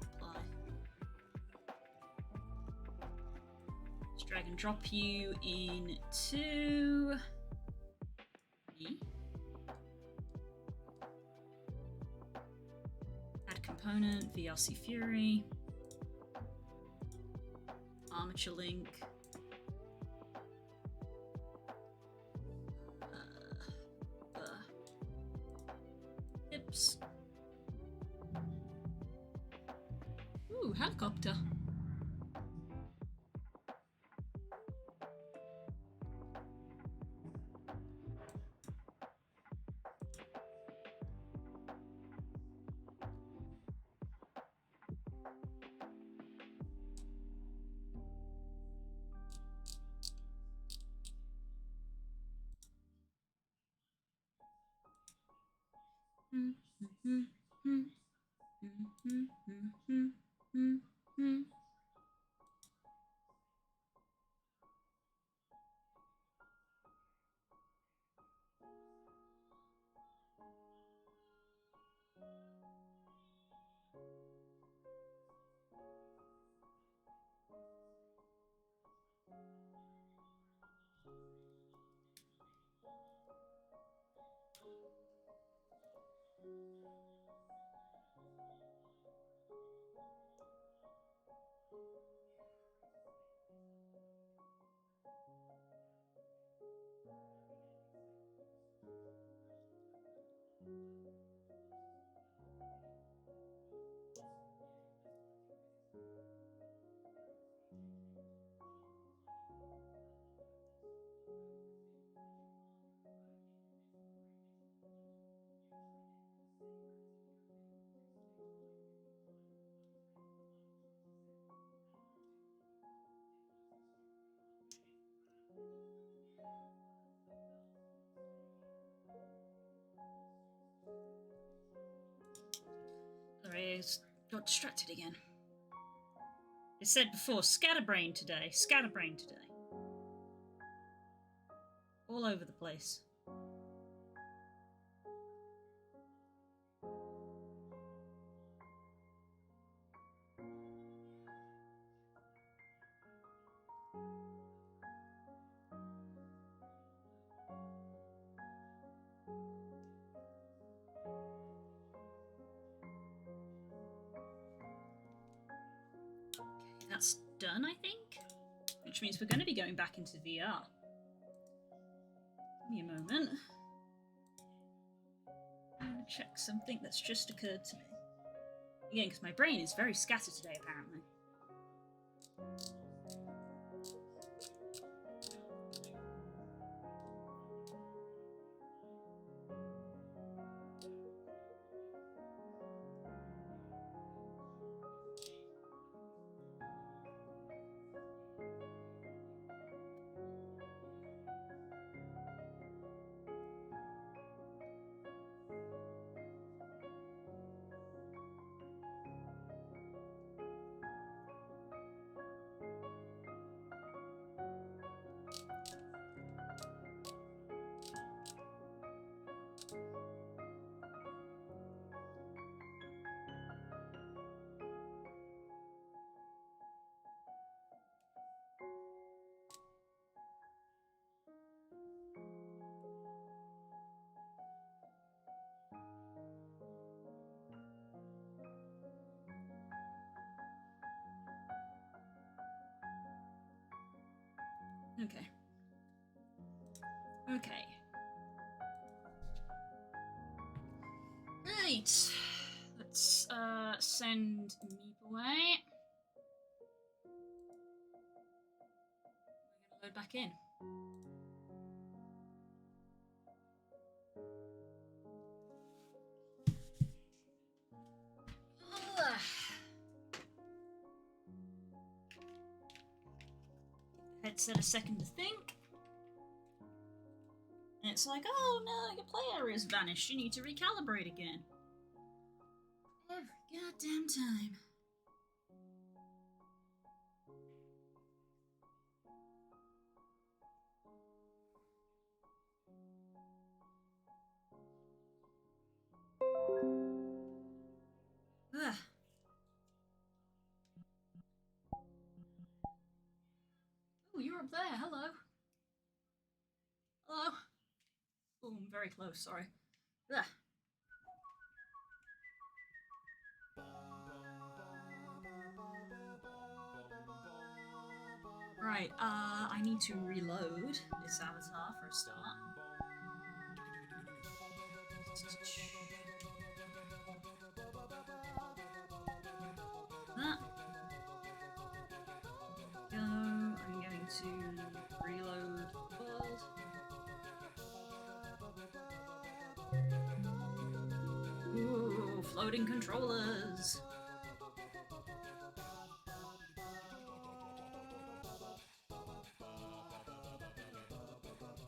Apply. Just drag and drop you into E. Add component, VRC Fury. Armature link. Hips. Ooh, helicopter. Sorry, I got distracted again. It said before, scatterbrain today. Scatterbrain today. All over the place. Okay, that's done, I think. Which means we're going to be going back into VR. Give me a moment. I'm going to check something that's just occurred to me. Again, because my brain is very scattered today, apparently. Okay. Okay. Right. Let's send Meep away. We're gonna load back in. Ugh. Headset a second to think. And it's like, oh no, your play area has vanished. You need to recalibrate again. Every goddamn time. Ugh. Oh, you're up there. Hello. Hello. Oh, I'm very close. Sorry. Ugh. Right, I need to reload this avatar for a start. That. Go. I'm going to reload the world. Ooh, floating controllers.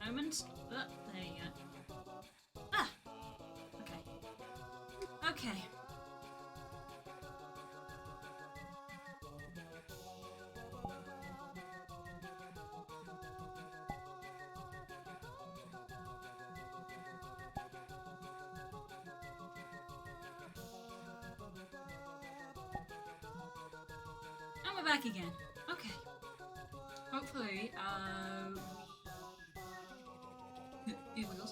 Moment. There you go. Ah! Okay. Okay. And we're back again. Okay. Hopefully, here we go.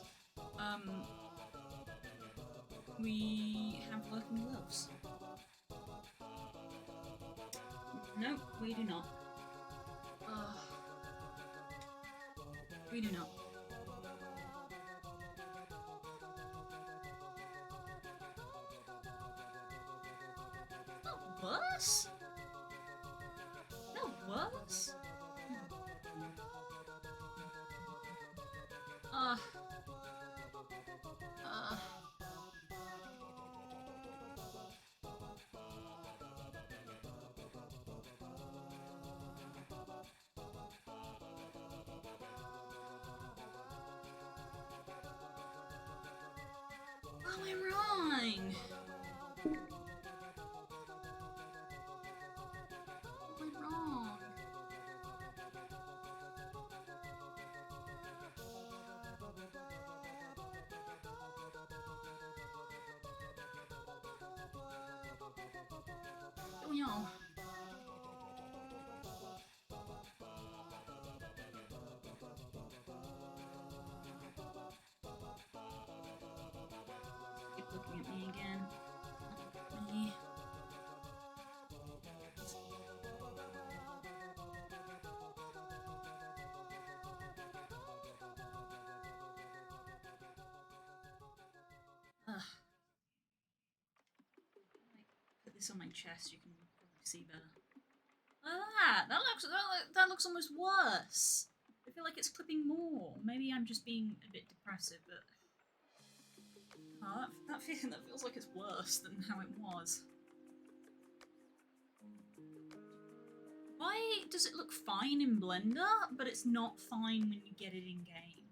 We have working gloves. No, we do not. We do not. No worse? No worse? How am I wrong? How am I wrong? Oh no. Keep looking at me again. Look at me. Ugh. Put this on my chest, you can probably see better. That looks almost worse. I feel like it's clipping more. Maybe I'm just being a bit depressive, but that feels like it's worse than how it was. Why does it look fine in Blender, but it's not fine when you get it in game?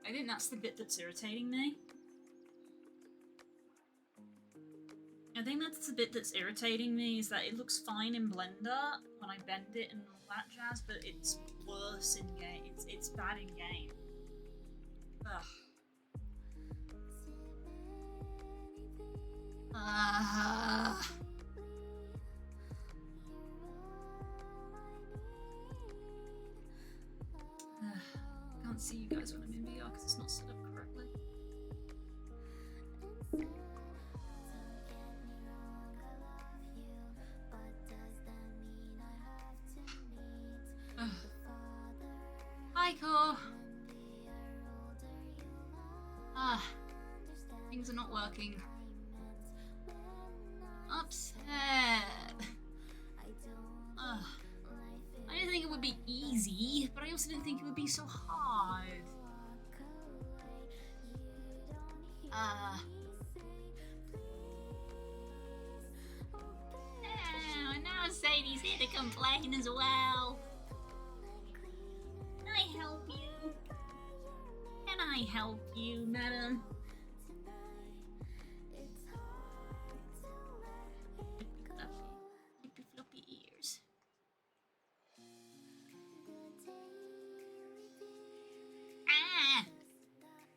I think that's the bit that's irritating me. I think that's the bit that's irritating me, is that it looks fine in Blender when I bend it and all that jazz, but it's worse in game. It's bad in game. Ugh. I can't see you guys when I'm in VR because it's not set up correctly. Hi, Core. Things are not working. Upset. I didn't think it would be easy, but I also didn't think it would be so hard. Now Sadie's here to complain as well. Can I help you? Can I help you, madam? Flippy floppy ears.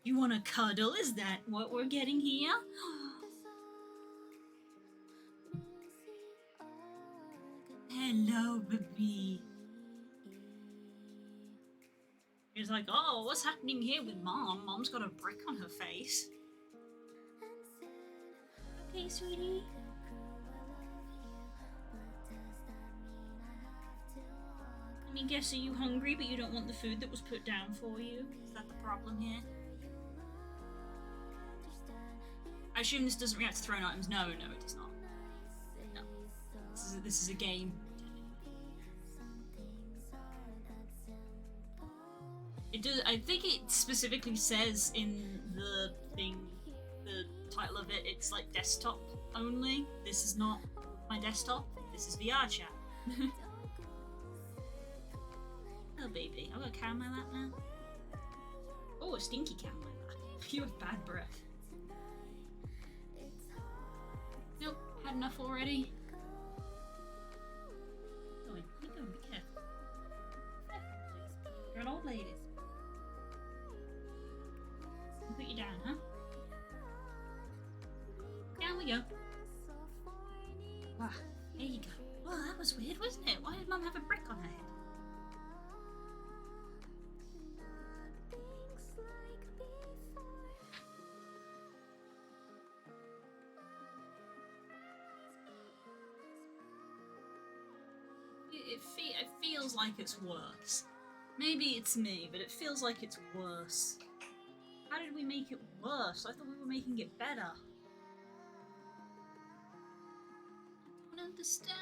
You want to cuddle? Is that what we're getting here? Hello, baby. He's like, oh, what's happening here with Mom? Mom's got a brick on her face. Okay, sweetie. Let me guess, are you hungry but you don't want the food that was put down for you? Is that the problem here? I assume this doesn't react to thrown items. No, it does not. No. This is a game. It does. I think it specifically says in the thing, the title of it, it's like desktop only. This is not my desktop. This is VR chat. Oh baby, I've got a cow in my lap now. Oh, a stinky cow in my lap. You have bad breath. Nope, had enough already. Go on, keep going, be careful. You're an old lady. I'll put you down, huh? Down we go. Ah, there you go. Well, that was weird, wasn't it? Why did Mum have a brick on her head? It feels like it's worse. Maybe it's me, but it feels like it's worse. How did we make it worse? I thought we were making it better. I don't understand.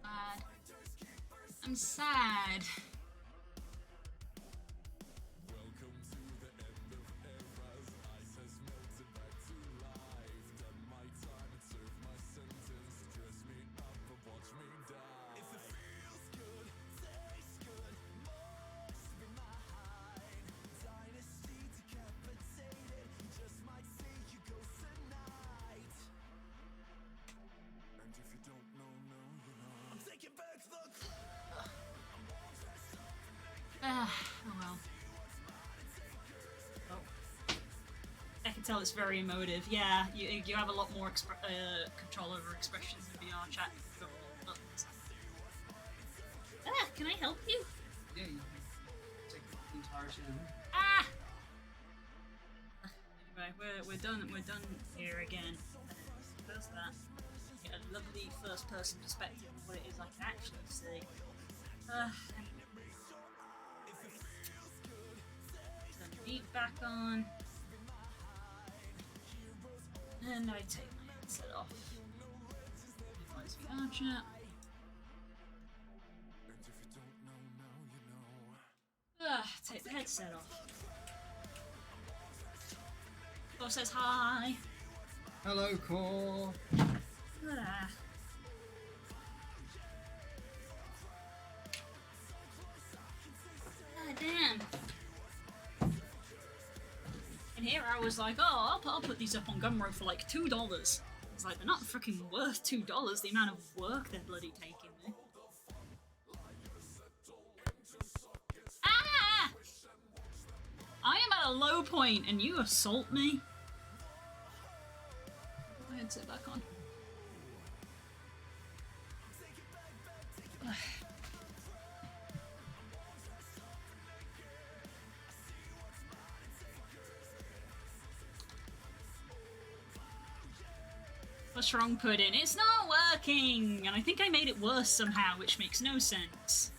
Sad. I'm sad. tell it's very emotive. Yeah, you have a lot more control over expressions in VR chat. Ah, can I help you? Yeah, you can take the entirety of them. Ah! Anyway, we're done here again. First that. Get a lovely first person perspective of what it is I can actually see. Turn the beat back on. And I take my headset off. Minimize VR chat. Take the headset off. Core says hi. Hello, Core. Ah. Damn. And here I was like, oh, I'll put these up on Gumroad for like $2. It's like, they're not freaking worth $2, the amount of work they're bloody taking me. Ah! I am at a low point and you assault me? Put my headset back on. What's wrong, Puddin'? It's not working! And I think I made it worse somehow, which makes no sense.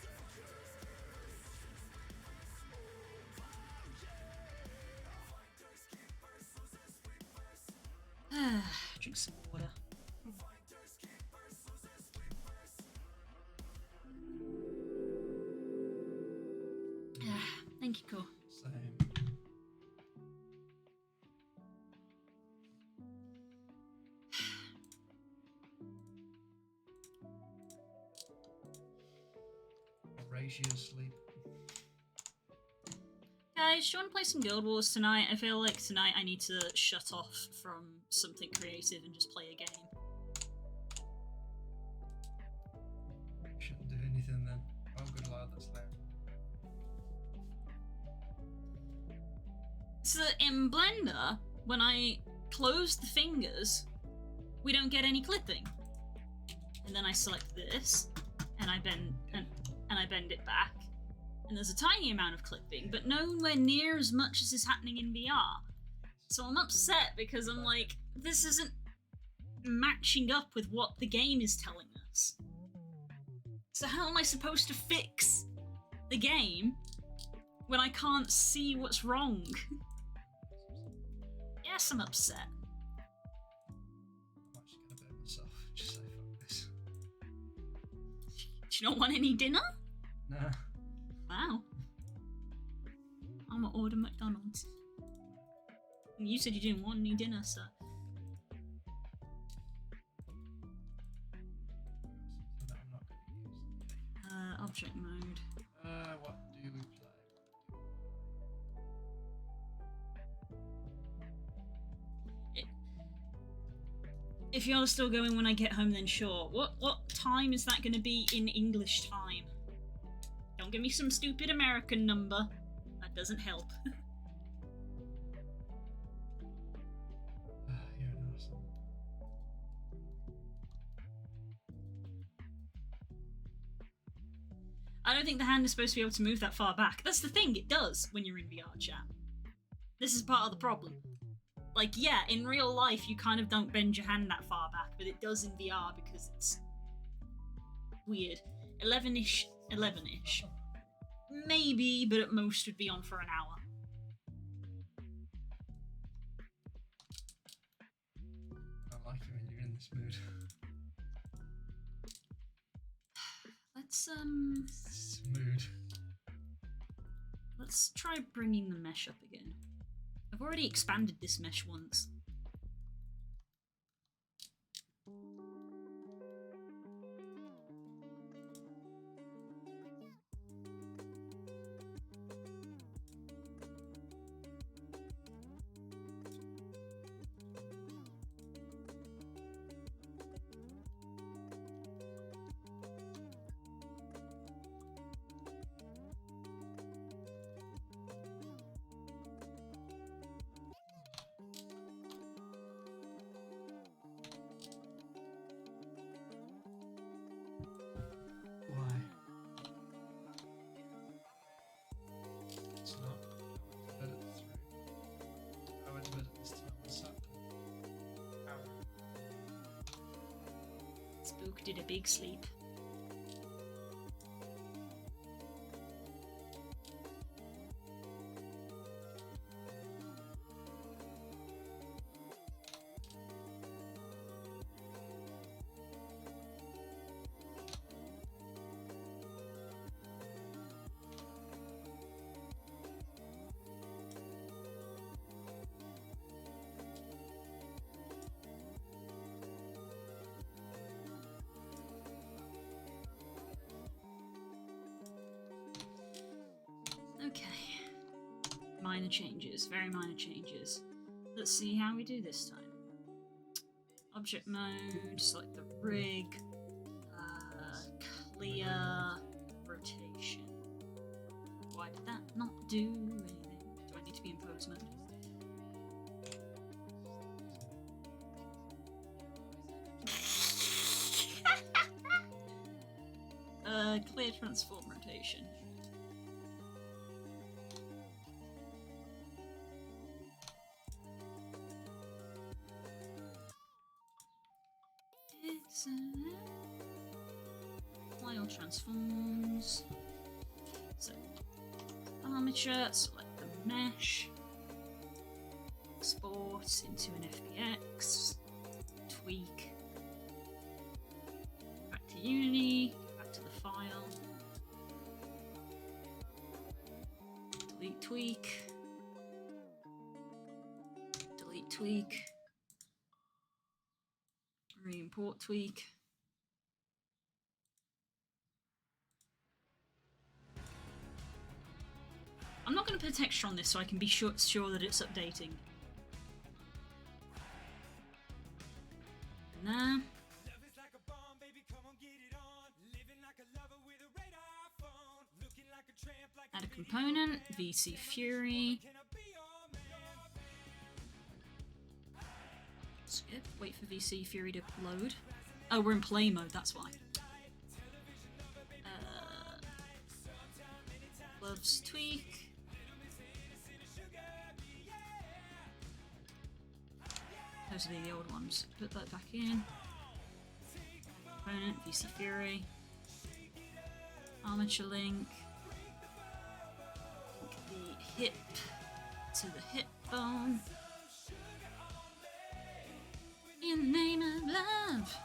Drink some water. Thank you, Cole. Same. Outrageous sleep. Guys, do you want to play some Guild Wars tonight? I feel like tonight I need to shut off from something creative and just play a game. Shouldn't do anything then. Oh, good lad, that's loud. So in Blender, when I close the fingers, we don't get any clipping. And then I select this, and I bend and I bend it back, and there's a tiny amount of clipping, but nowhere near as much as is happening in VR. So I'm upset because I'm like, this isn't matching up with what the game is telling us. So how am I supposed to fix the game when I can't see what's wrong? Yes, I'm upset. I'm actually gonna bet myself. Just say fuck this. Do you not want any dinner? Nah. Wow. I'm gonna order McDonald's. You said you didn't want any dinner, so. That I'm not gonna use. Object mode. What do we play? If you're still going when I get home, then sure. What time is that going to be in English time? Don't give me some stupid American number. That doesn't help. You're an asshole. I don't think the hand is supposed to be able to move that far back. That's the thing, it does when you're in VR chat. This is part of the problem. Like, yeah, in real life you kind of don't bend your hand that far back, but it does in VR because it's weird. 11-ish, 11-ish. Maybe, but at most would be on for an hour. I don't like it when you're in this mood. Let's Mood. let's try bringing the mesh up again. I've already expanded this mesh once. Luke did a big sleep. Okay. Minor changes, very minor changes. Let's see how we do this time. Object mode, select the rig, clear, rotation. Why did that not do anything? Do I need to be in pose mode? Clear transform rotation. Fly all transforms. So, armature, select the mesh. Export into an FBX. Tweak. Back to Unity. Back to the file. Delete tweak. Delete tweak. Re-import tweak. I'm not going to put a texture on this so I can be sure that it's updating. And there. Love is like a bomb, baby, come on, get it on. Living like a lover with a radar phone. Looking like a tramp, like Add a component, VC Fury. can I be your man? Skip, wait for VC Fury to load. Oh, we're in play mode, that's why. Loves tweak. Those are the old ones. Put that back in. Component, VC Fury. Armature link. Link the hip to the hip bone. In the name of love.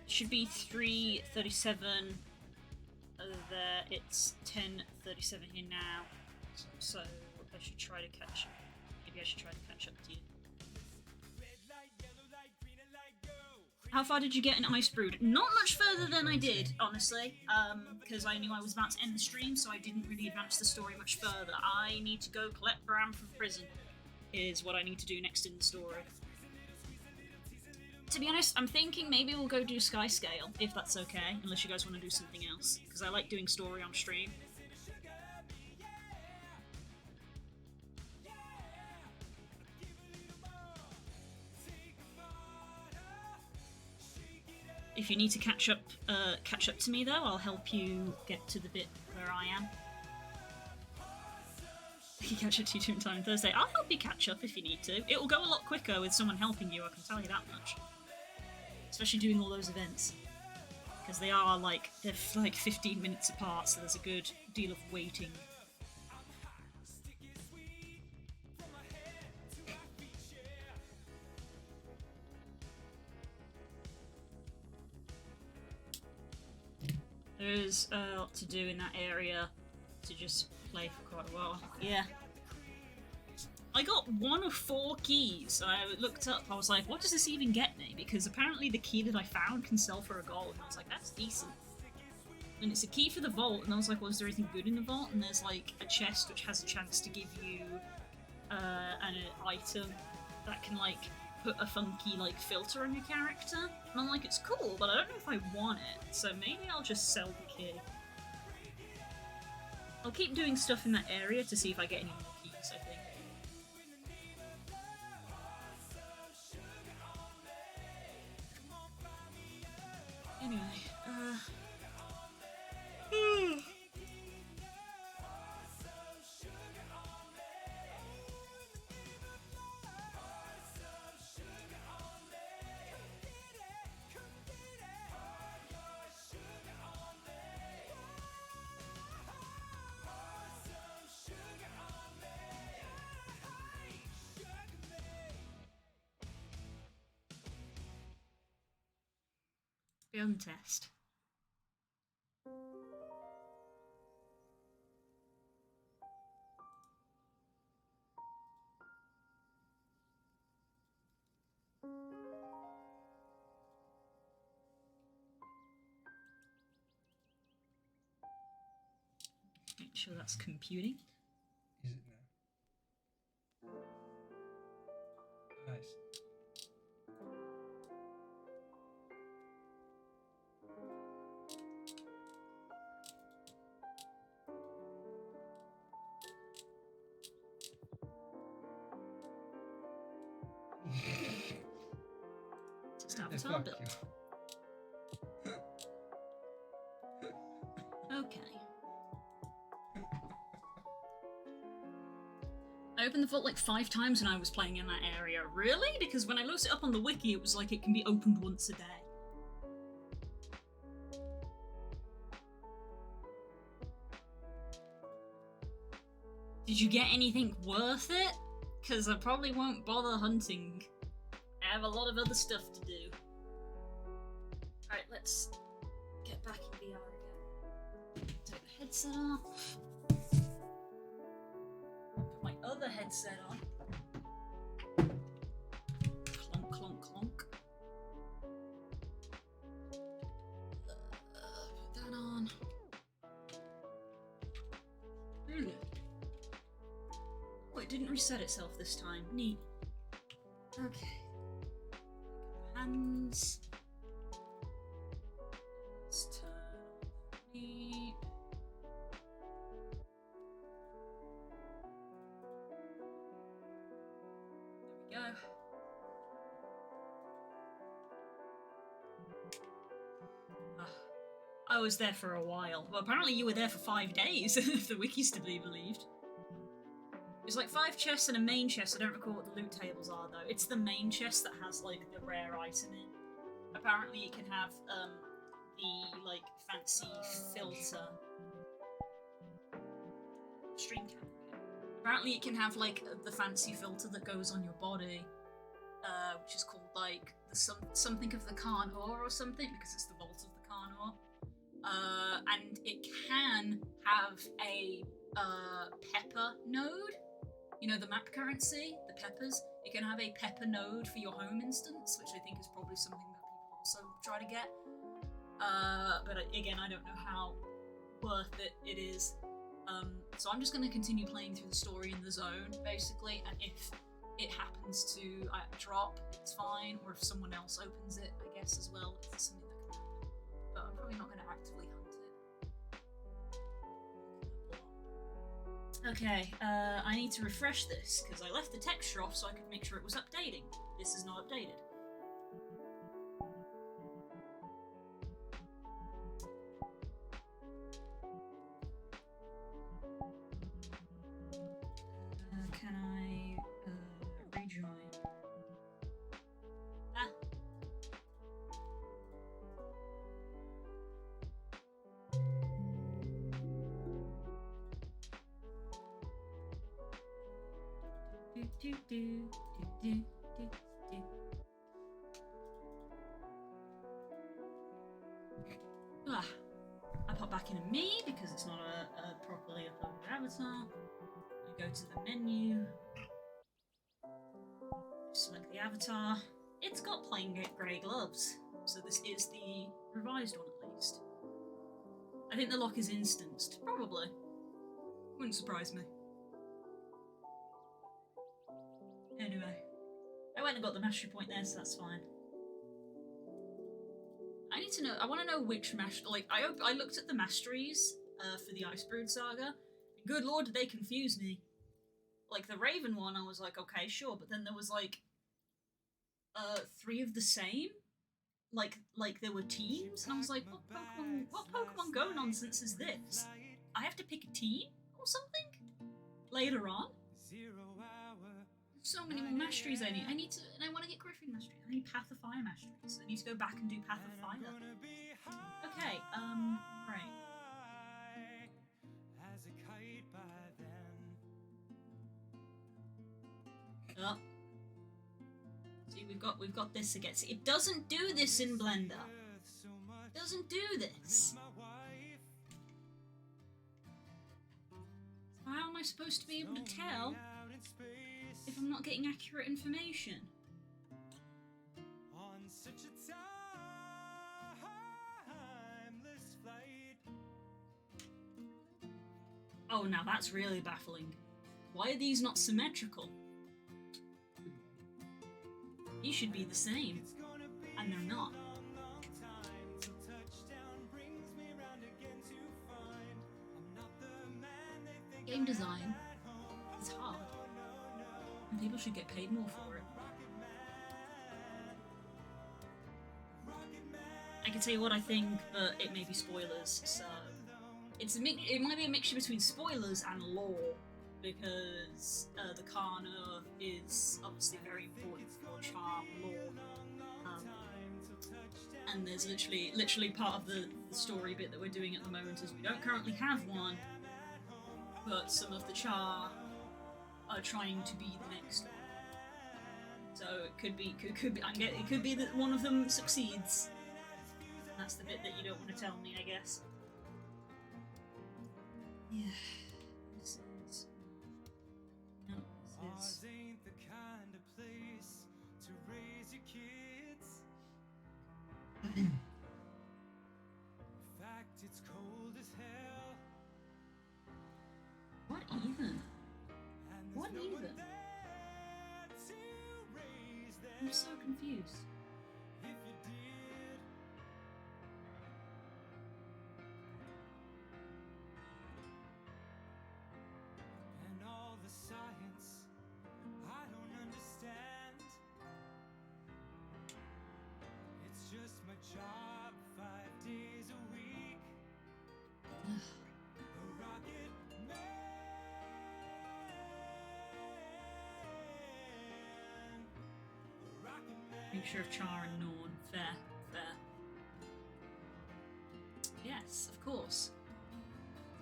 Should be 3:37 there. It's 10:37 here now, so I should try to catch. Maybe I should try to catch up to you. How far did you get in Ice Brood? Not much further than I did, honestly, because I knew I was about to end the stream, so I didn't really advance the story much further. I need to go collect Bram from prison, is what I need to do next in the story. To be honest, I'm thinking maybe we'll go do Skyscale, if that's okay, unless you guys want to do something else, because I like doing story on stream. If you need to catch up to me though, I'll help you get to the bit where I am. I can catch up to you 2 times Thursday. I'll help you catch up if you need to. It will go a lot quicker with someone helping you, I can tell you that much. Especially doing all those events. Because they're like 15 minutes apart, so there's a good deal of waiting. There's a lot to do in that area to just play for quite a while. Yeah. I got 1 of 4 keys. I looked up, I was like, what does this even get me? Because apparently the key that I found can sell for $1, and I was like, that's decent. And it's a key for the vault, and I was like, well, is there anything good in the vault? And there's like a chest which has a chance to give you an item that can like put a funky like filter on your character. And I'm like, it's cool, but I don't know if I want it, so maybe I'll just sell the key. I'll keep doing stuff in that area to see if I get any more keys, I think. Anyway, Gun test. Make sure that's computing. Is it now? Nice. Just Yeah, avatar fuck build. you. Okay. I opened the vault like 5 times when I was playing in that area. Really? Because when I looked it up on the wiki, it was like it can be opened once a day. Did you get anything worth it? Because I probably won't bother hunting. I have a lot of other stuff to do. Alright, let's get back in VR again. Take the headset off. Put my other headset on. Clonk, clonk, clonk. Put that on. Oh, it didn't reset itself this time. Neat. Okay. Hands. Let's turn off sleep. There we go. I was there for a while. Well, apparently you were there for 5 days, if the wiki's to be believed. There's like 5 chests and a main chest. I don't recall what the loot tables are though. It's the main chest that has like the rare item in. Apparently it can have the like fancy filter. Stream camera. Apparently it can have like the fancy filter that goes on your body, which is called like the something of the Carnor or something, because it's the vault of the Carnor. And it can have a pepper node. You know, the map currency, the peppers. It can have a pepper node for your home instance, which I think is probably something that people also try to get. But again, I don't know how worth it is. So I'm just going to continue playing through the story in the zone, basically, and if it happens to drop, it's fine, or if someone else opens it, I guess, as well, if there's something that can happen. But I'm probably not going to actively hunt it. Okay, I need to refresh this, because I left the texture off so I could make sure it was updating. This is not updated. Can I rejoin? Ah. Ah. I pop back into me because it's not a properly uploaded avatar. I go to the menu, select the avatar. It's got plain grey gloves, so this is the revised one at least. I think the lock is instanced, probably. Wouldn't surprise me. Anyway, I went and got the mastery point there, so that's fine. I need to know, I want to know which mastery, like, I looked at the masteries for the Icebrood Saga, and good lord did they confuse me. Like, the Raven one, I was like, okay, sure, but then there was, like, 3 of the same? Like there were teams? And I was like, what Pokemon Go nonsense is this? I have to pick a team or something? Later on? So many more masteries I need to, and I want to get Griffin masteries. I need Path of Fire masteries. I need to go back and do Path of Fire. Okay, right. Oh. See, we've got this again. See, it doesn't do this in Blender. doesn't do this. How am I supposed to be able to tell if I'm not getting accurate information? On such a timeless flight. Oh, now that's really baffling. Why are these not symmetrical? These should be the same, and they're not. Game design is hard, and people should get paid more for it. I can tell you what I think, but it may be spoilers, so it might be a mixture between spoilers and lore, because the Kana is obviously very important for charm lore, and there's literally part of the story bit that we're doing at the moment is we don't currently have one, but some of the Char are trying to be the next one. So it could be it could be that one of them succeeds. That's the bit that you don't want to tell me, I guess. Yeah. This is... No, this is... Ours ain't the kind of place to raise your kids. In fact, it's cold as hell. What even? And What there's no one even? there to raise them. I'm so confused. If you did, and all the science I don't understand. It's just my job 5 days a week. A rocket man. A rocket man. Mixture of Char and Norn. Fair, fair. Yes, of course.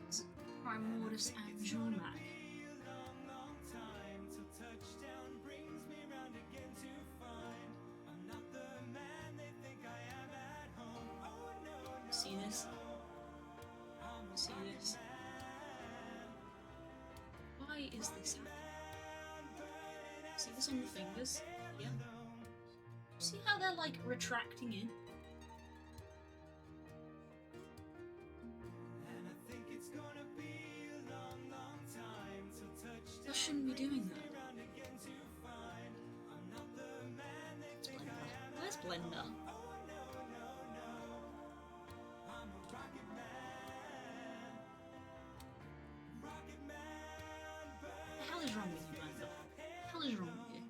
It's Primordus and Jormak. See this? See this? Why is this happening? See this on the fingers? Yeah. See how they're like retracting in? I shouldn't be doing that. Where's Blender? What the hell is wrong with you, Blender? What the hell is wrong with you?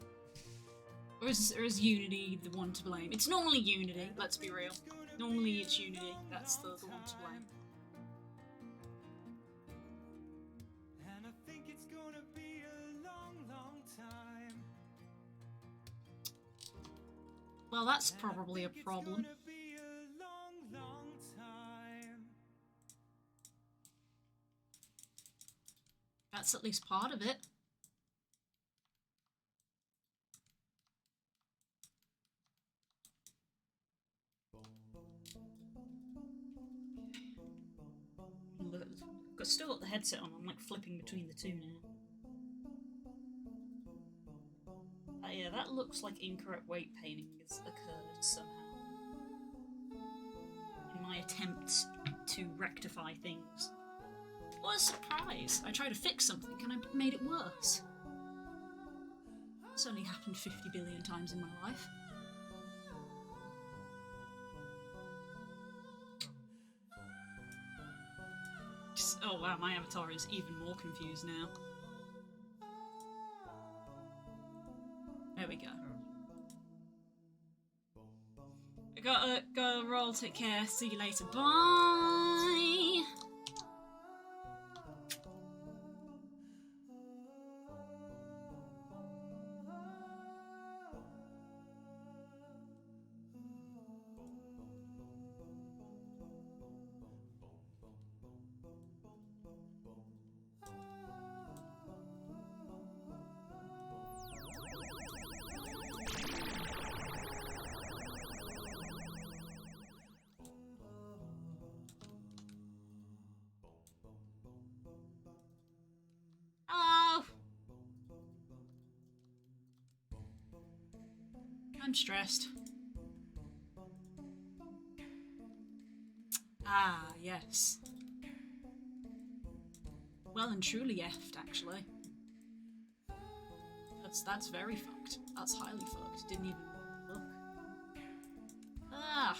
Or is Unity the one to blame? It's normally Unity, let's be real. Normally it's Unity, that's the one to blame. And I think it's gonna be a long, long time. Well, that's probably a problem. It's gonna be a long, long time. That's at least part of it. Look, I've still got the headset on, I'm like flipping between the two now. Yeah, that looks like incorrect weight painting has occurred somehow. In my attempts to rectify things. What a surprise! I tried to fix something and I made it worse. It's only happened 50 billion times in my life. Oh wow, my avatar is even more confused now. There we go. I gotta roll, take care, see you later, bye! I'm stressed. Ah, yes. Well and truly effed, actually. That's very fucked. That's highly fucked. Didn't even look. Ah.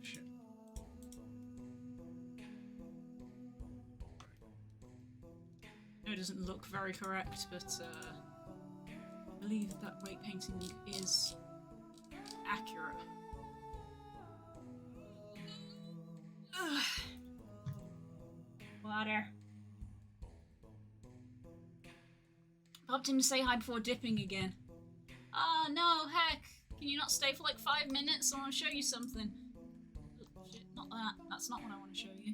Shit. It doesn't look very correct, but I believe that weight painting is accurate. Ugh. Water. Popped in to say hi before dipping again. Ah, no, heck. Can you not stay for like 5 minutes? I want to show you something. Oh, shit, not that. That's not what I want to show you.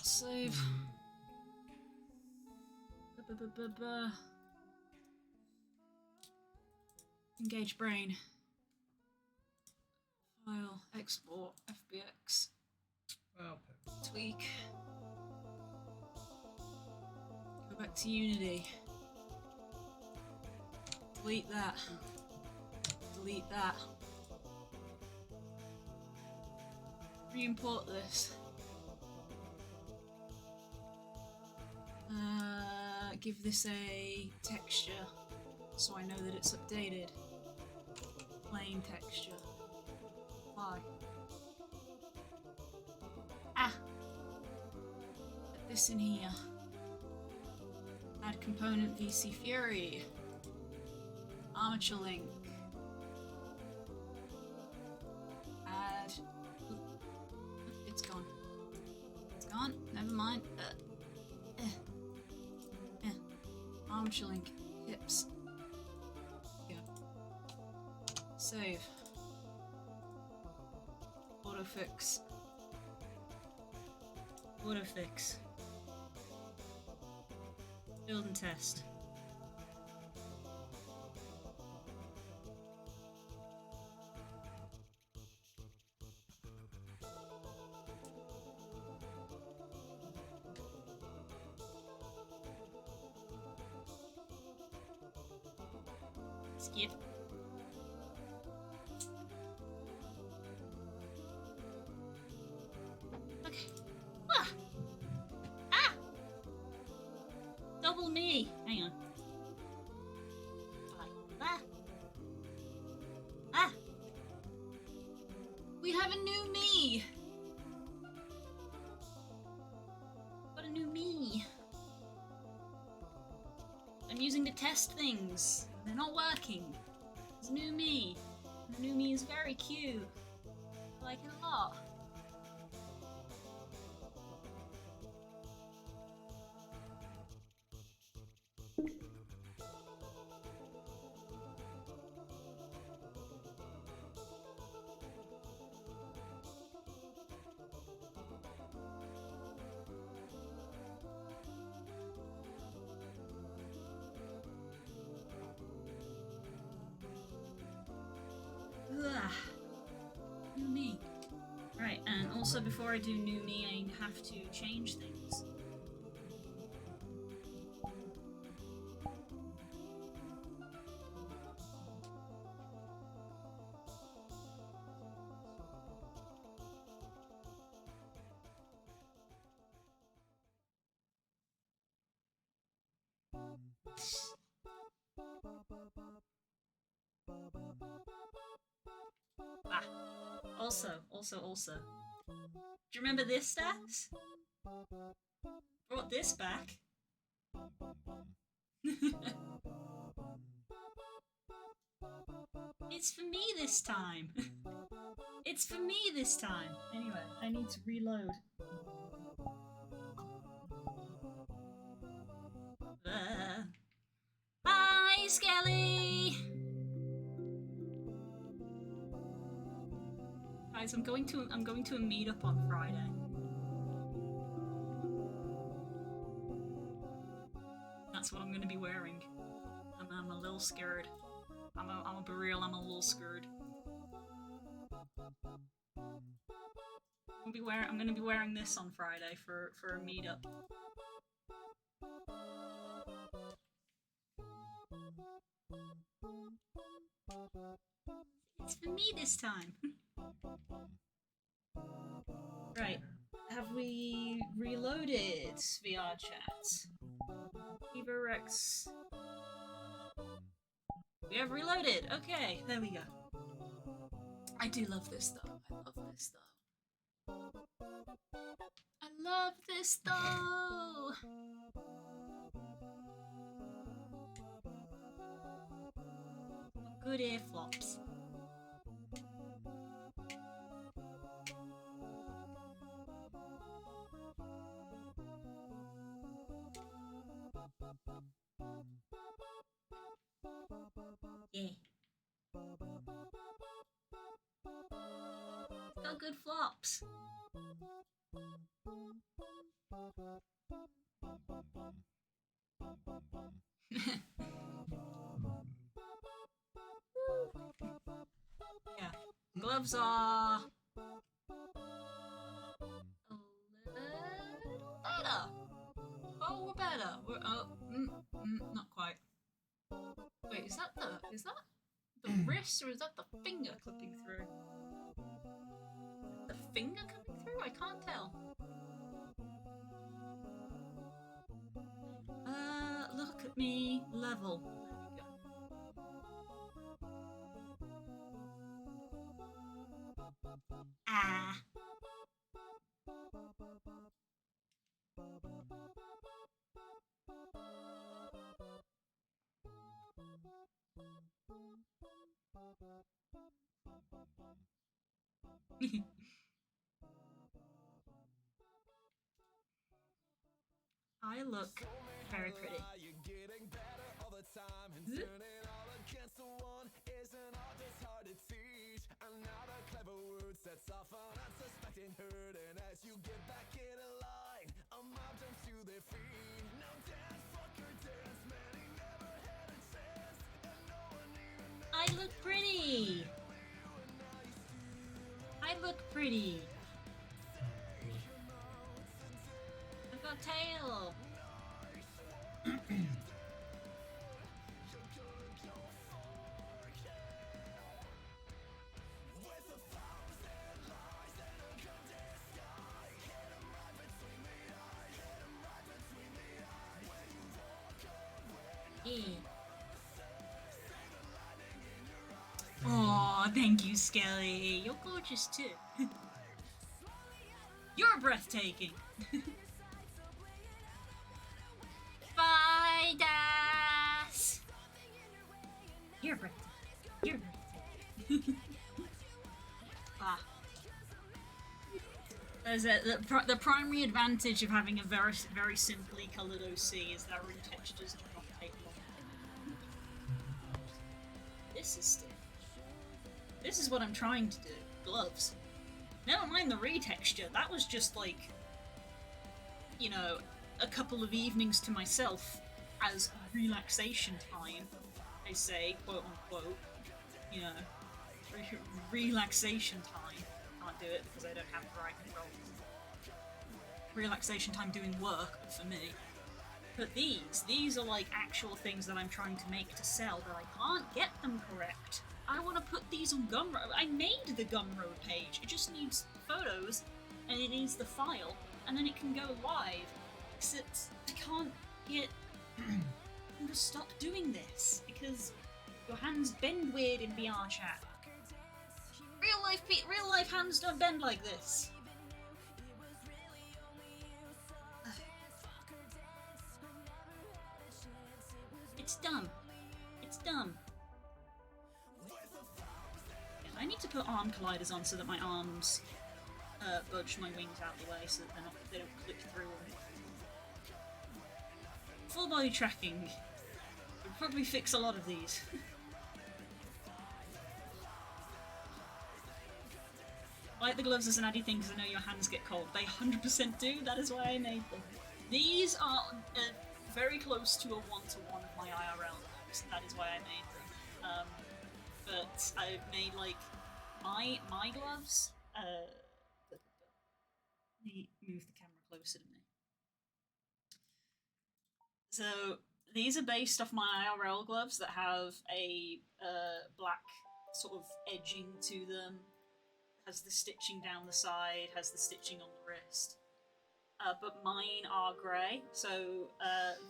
Save. Engage brain. File. Export. FBX. Well, Tweak. Go back to Unity. Delete that. Delete that. Re-import this. Give this a texture so I know that it's updated. Plain texture. Why? Ah! Put this in here. Add component VC Fury. Armature link. Add. Oop. It's gone. It's gone. Never mind. Armature link. Hips. Yeah. Save. Autofix. Autofix. Build and test. Skip. Okay. Ah! Ah! Double me. Hang on. Ah! Ah! We have a new me. Got a new me. I'm using to test things. They're not working. It's new me. The new me is very cute. I like it a lot. Ugh. New me. Right, and also before I do new me, I have to change things. Ah. Also. Do you remember this stats? Brought this back. It's for me this time. It's for me this time. Anyway, I need to reload. Hi, Skelly. Guys, I'm going to a meetup on Friday. That's what I'm going to be wearing. I'm a little scared. I'll be real, I'm a little scared. I'm gonna be wearing this on Friday for a meetup. It's for me this time. Right. Have we reloaded VR chat? VRC. We have reloaded. Okay, there we go. I do love this though. I love this though. I love this though. Good ear flops. Yeah. Got good flops. Yeah. Gloves are a little better. Oh, we're better. Not quite. Wait, is that the wrist or is that the finger clipping through? The finger coming through? I can't tell. Look at me. Level. There we go. Ah. I look very pretty. I look pretty. I look pretty. I've got tail. Yeah. Oh, thank you, Skelly. You're gorgeous too. You're breathtaking. Bye, Das. You're breathtaking. You're breathtaking. Ah. The primary advantage of having a very simply coloured OC is that room textures do not take long. This is stiff. This is what I'm trying to do. Gloves. Never mind the retexture. That was just like, you know, a couple of evenings to myself as relaxation time. I say, quote unquote. You know, relaxation time. Can't do it because I don't have the right control. Relaxation time doing work for me. But these are like actual things that I'm trying to make to sell, but I can't get them correct. I want to put these on Gumroad. I made the Gumroad page. It just needs photos, and it needs the file, and then it can go live. Except I can't get them to stop doing this because your hands bend weird in VR chat. Real life hands don't bend like this. It's dumb. It's dumb. I need to put arm colliders on so that my arms budge my wings out of the way so that they don't clip through them. Full body tracking would probably fix a lot of these. Like the gloves as an added thing because I know your hands get cold. They 100% do, that is why I made them. These are very close to a one-to-one of my IRL gloves, that is why I made them. But I've made like my gloves. Let me move the camera closer to me. So these are based off my IRL gloves that have a black sort of edging to them. Has the stitching down the side, has the stitching on the wrist. But mine are grey, so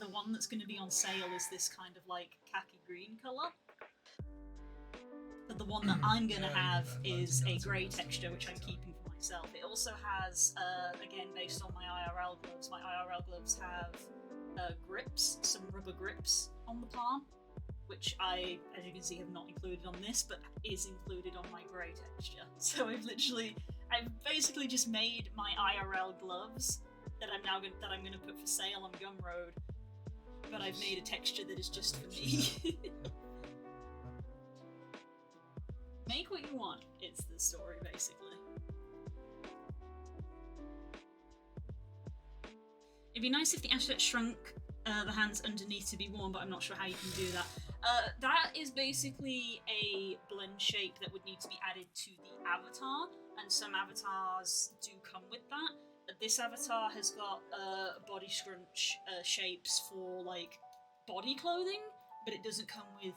the one that's going to be on sale is this kind of like khaki green colour. But the one that I'm going to have is a grey texture, which I'm keeping for myself. It also has, again, based on my IRL gloves have grips, some rubber grips on the palm, which I, as you can see, have not included on this, but is included on my grey texture. So I've basically just made my IRL gloves that I'm gonna put for sale on Gumroad, but I've made a texture that is just for me. Make what you want, it's the story, basically. It'd be nice if the amulet shrunk the hands underneath to be worn, but I'm not sure how you can do that. That is basically a blend shape that would need to be added to the avatar, and some avatars do come with that. This avatar has got body scrunch shapes for like body clothing, but it doesn't come with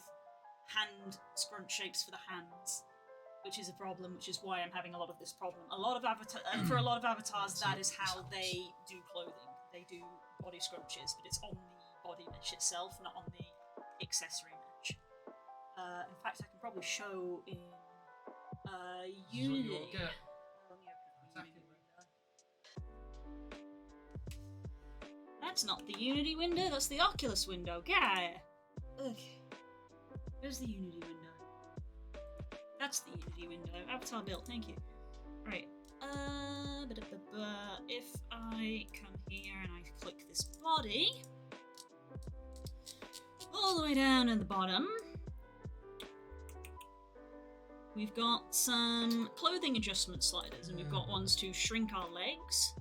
hand scrunch shapes for the hands, which is a problem, which is why I'm having a lot of this problem. For a lot of avatars, that is how they do clothing. They do body scrunches, but it's on the body mesh itself, not on the accessory mesh. In fact, I can probably show in Unity. That's not the Unity window, that's the Oculus window. Guy. Okay. Where's the Unity window? That's the Unity window. Avatar built, thank you. Right. If I come here and I click this body, all the way down at the bottom, we've got some clothing adjustment sliders, and we've got ones to shrink our legs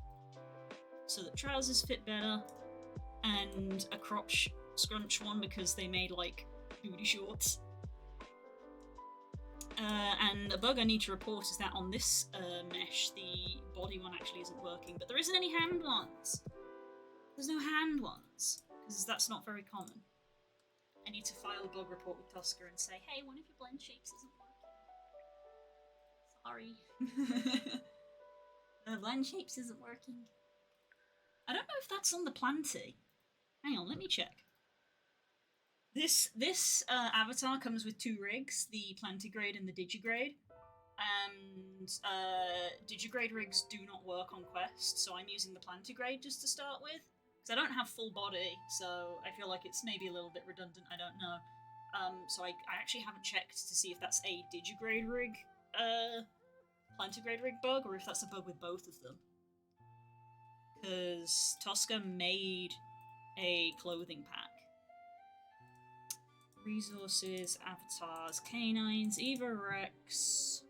so that trousers fit better, and a crotch scrunch one because they made like booty shorts. And a bug I need to report is that on this mesh, the body one actually isn't working, but there isn't any hand ones. There's no hand ones, because that's not very common. I need to file a bug report with Tosca and say, hey, one of your blend shapes isn't working. Sorry. The blend shapes isn't working. I don't know if that's on the Planty. Hang on, let me check. This avatar comes with two rigs, the Plantigrade and the Digigrade. And Digigrade rigs do not work on Quest, so I'm using the Plantigrade just to start with. Because I don't have full body, so I feel like it's maybe a little bit redundant, I don't know. So I actually haven't checked to see if that's a Digigrade rig, Plantigrade rig bug, or if that's a bug with both of them. Because Tosca made a clothing pack. Resources, avatars, canines, Eva Rex.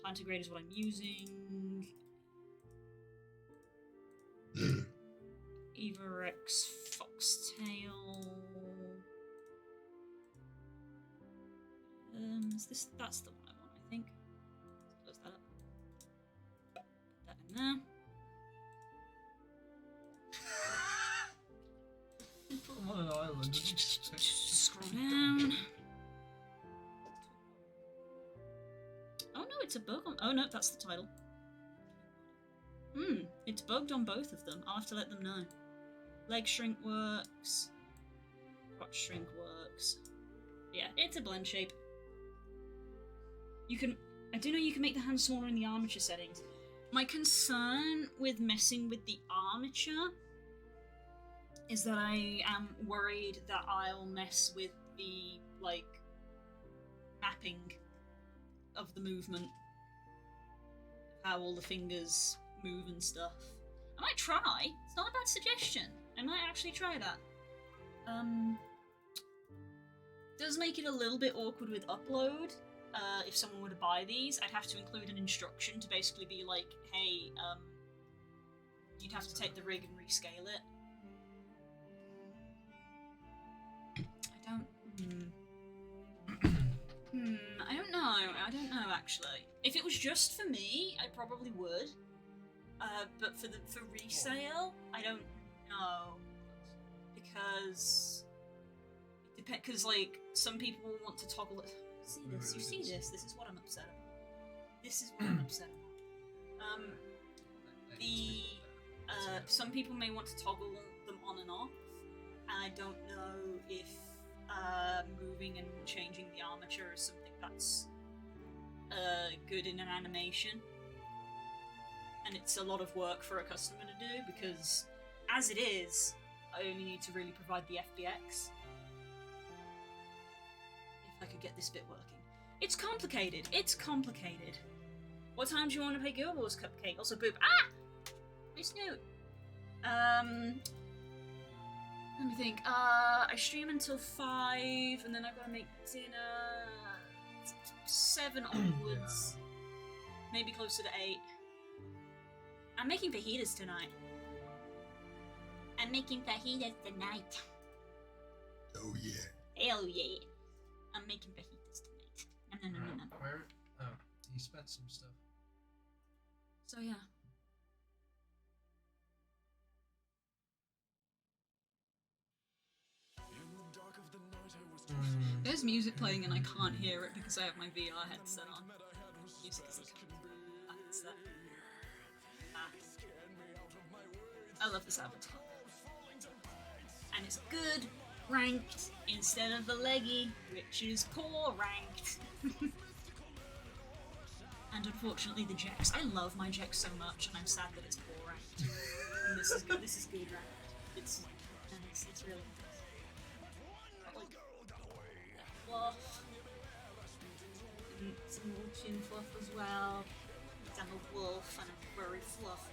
Plantigrade is what I'm using. Eva Rex, Foxtail. That's the one I want, I think. Let's close that up. Put that in there. Put them on an island. Scroll down. Oh no, it's a bug on. Oh no, that's the title. It's bugged on both of them. I'll have to let them know. Leg shrink works. Crotch shrink works. Yeah, it's a blend shape. You can. I do know you can make the hands smaller in the armature settings. My concern with messing with the armature is that I am worried that I'll mess with the, like, mapping of the movement, how all the fingers move and stuff. I might try. It's not a bad suggestion. I might actually try that. Does make it a little bit awkward with upload. If someone were to buy these, I'd have to include an instruction to basically be like, hey, you'd have to take the rig and rescale it. I don't know actually. If it was just for me, I probably would. But for resale, I don't know. Because because like some people want to toggle it. See this? You see this? This is what I'm upset about. This is what I'm upset about. Some people may want to toggle them on and off, and I don't know if moving and changing the armature is something that's good in an animation. And it's a lot of work for a customer to do, because as it is, I only need to really provide the FBX. If I could get this bit working. It's complicated. It's complicated. What time do you want to play Guild Wars Cupcake? Also, Boob. Ah! My snoot. Let me think. I stream until 5, and then I've got to make dinner. 7 onwards. Maybe closer to 8. I'm making fajitas tonight. I'm making fajitas tonight. Oh yeah. Hell yeah. I'm making fajitas tonight. No. Where? Oh, you spent some stuff. So yeah. There's music playing and I can't hear it because I have my VR headset on. Music is coming through that headset. I love this avatar. And it's good ranked instead of the leggy, which is poor ranked. And unfortunately the Jex. I love my Jex so much and I'm sad that it's poor ranked. And this is good ranked. It's really nice. Like, fluff. And some little chin fluff as well. I'm a wolf and I'm very fluffy.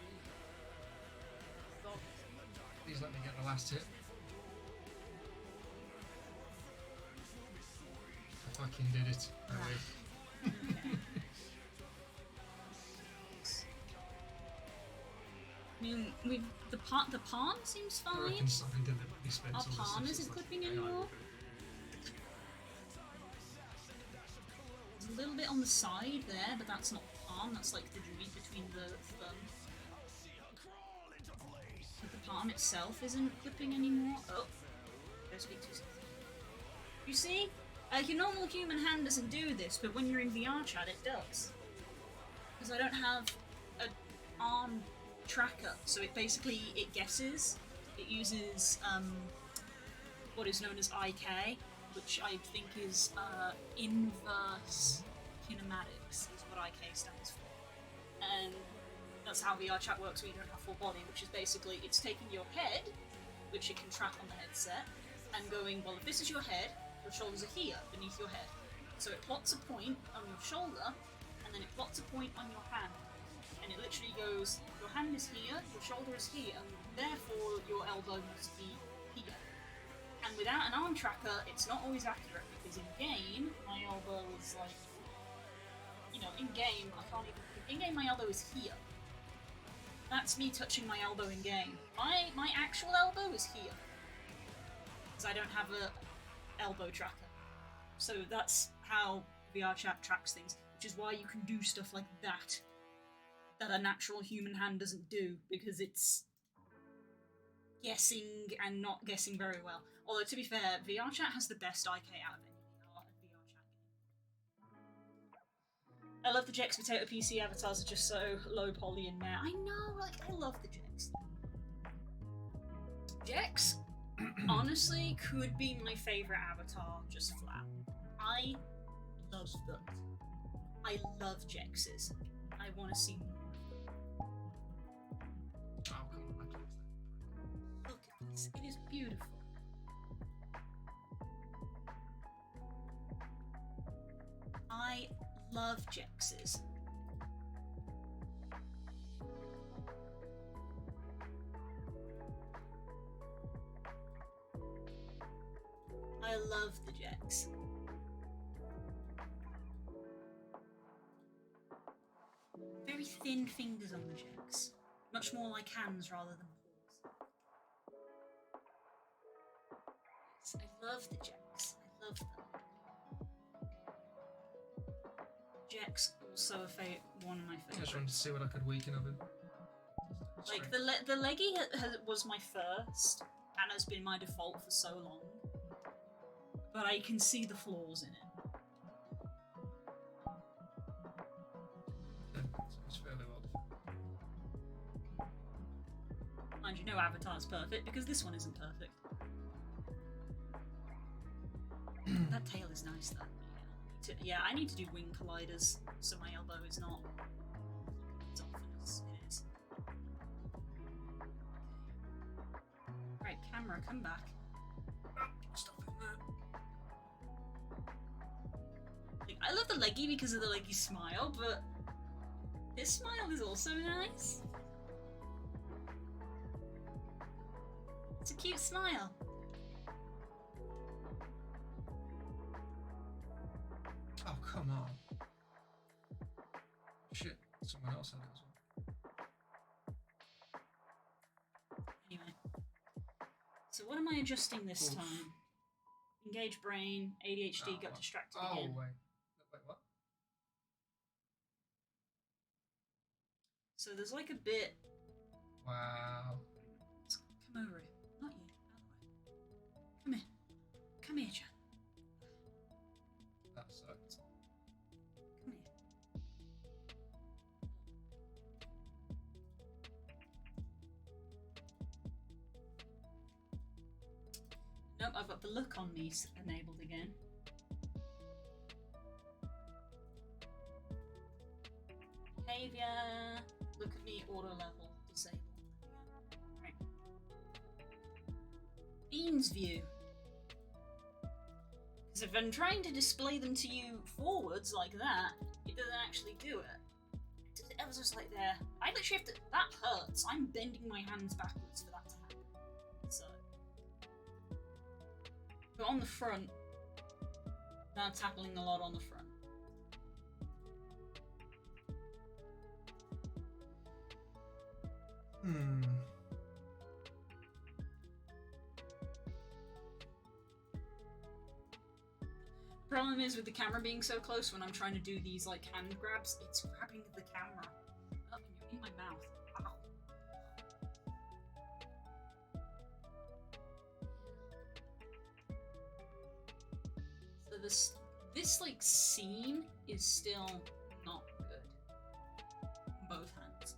Please let me get the last hit. I fucking did it. Okay. I mean, the palm seems I fine. reckon something deliberately spent Our some of the palm stuff isn't that's clipping like, anymore. There's a little bit on the side there, but that's not palm, that's like the joint between the thumb. But the palm itself isn't clipping anymore. Oh, go speak to something. You see? Your normal human hand doesn't do this, but when you're in VR chat, it does. Because I don't have an arm tracker, so it basically, it guesses. It uses what is known as IK, which I think is inverse kinematics, is what IK stands for. And that's how VR chat works when you don't have full body, which is basically, it's taking your head, which it can track on the headset, and going, well, if this is your head, your shoulders are here, beneath your head. So it plots a point on your shoulder, and then it plots a point on your hand. And it literally goes, your hand is here, your shoulder is here, therefore your elbow must be here. And without an arm tracker, it's not always accurate, because in game, my elbow is like, you know, in game, I can't even, in game my elbow is here. That's me touching my elbow in game. My actual elbow is here. Because I don't have a elbow tracker. So that's how VR chat tracks things, which is why you can do stuff like that a natural human hand doesn't do, because it's guessing and not guessing very well. Although, to be fair, VR chat has the best IK out of any VR chat game. I love the Jex Potato PC avatars are just so low poly and meh. I know, like, I love the Jex. Jex, honestly, could be my favourite avatar, just flat. I love them. I love Jexes. I want to see more. Oh, come on, I closed that. Look at this, it is beautiful. love Jexes. I love the Jex. Very thin fingers on the Jex. Much more like hands rather than paws. Yes, I love the Jex. I love them. Jex also one of my I just favourites. wanted to see what I could weaken of him. Like the leggy was my first and has been my default for so long, but I can see the flaws in it. Yeah, it's fairly well defined. Mind you, no avatar's perfect because this one isn't perfect. That tail is nice though. Yeah, I need to do wing colliders so my elbow is not as often as it is. Right, camera, come back. Stop it there. Like, I love the leggy because of the leggy smile, but his smile is also nice. It's a cute smile. Oh, come on. Shit, someone else had it as well. Anyway. So what am I adjusting this Oof. time? Engage brain, ADHD, Oh, got what? distracted Oh, again. wait. Wait, what? So there's like a bit... Wow. Come over here. Not you. Out the way. Come here. Come here, Chan. That sucked. Come here. Nope, I've got the look on me enabled again. Behavior. Look at me, auto level, disabled. Right. Beans view. Because if I'm trying to display them to you forwards like that, it doesn't actually do it. It was just like there. I literally have to. That hurts. I'm bending my hands backwards for that to happen. So. But on the front, that's happening a lot on the front. Problem is with the camera being so close when I'm trying to do these like hand grabs, it's grabbing the camera. Oh, and you're in my mouth. Ow. So this like scene is still not good. Both hands.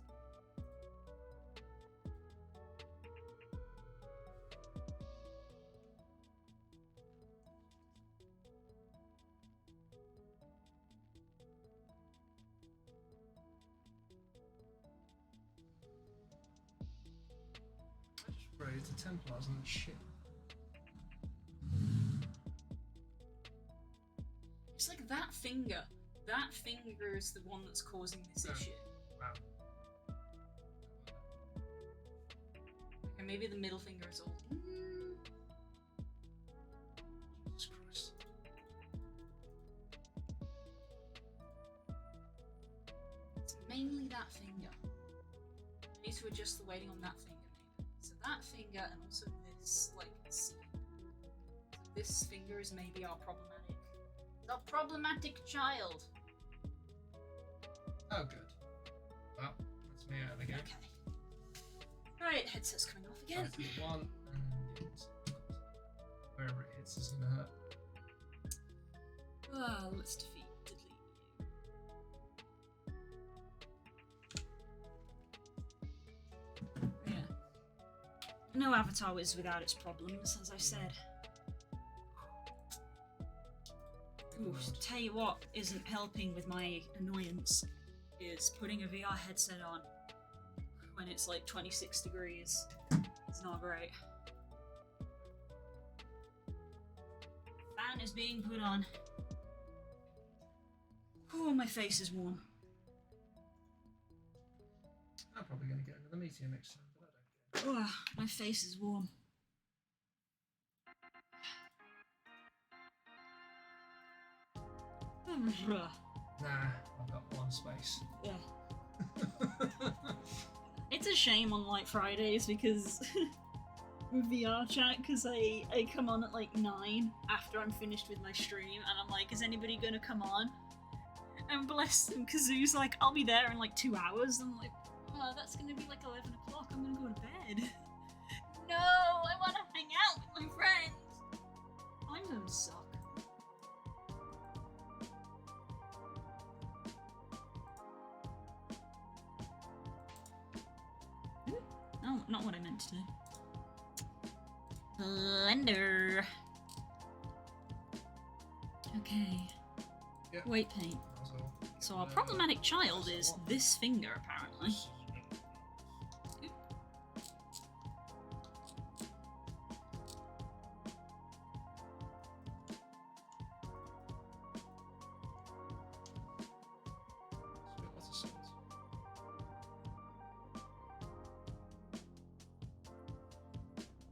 I just raised the Templars and shit. It's like that finger. That finger is the one that's causing this Oh. issue. Wow. And maybe the middle finger is all. Jesus Christ. It's mainly that finger. I need to adjust the weighting on that finger, maybe. So that finger and also this, like, seam. So this finger is maybe our problematic child. Oh, good. Well, that's me out again. Okay. Right, headset's coming off again. Try to do one, and it's, wherever it hits is gonna hurt. Let's delete you. Yeah. No avatar is without its problems, as I said. Oof, tell you what isn't helping with my annoyance is putting a VR headset on when it's like 26 degrees. It's not great. Fan is being put on. Oh, my face is warm. I'm probably going to get another meteor next time, but I don't care. Oh, my face is warm. Nah, I've got one space. Yeah. It's a shame on like Fridays because with VR chat, because I come on at like 9 after I'm finished with my stream, and I'm like, is anybody gonna come on? And bless them, Kazoo's like, I'll be there in like 2 hours. I'm like, oh, that's gonna be like 11 o'clock. I'm gonna go to bed. No, I want to hang out with my friends. I'm gonna suck. No, not what I meant to do. Blender. Okay. Yep. Weight paint. So our problematic child is this finger, apparently.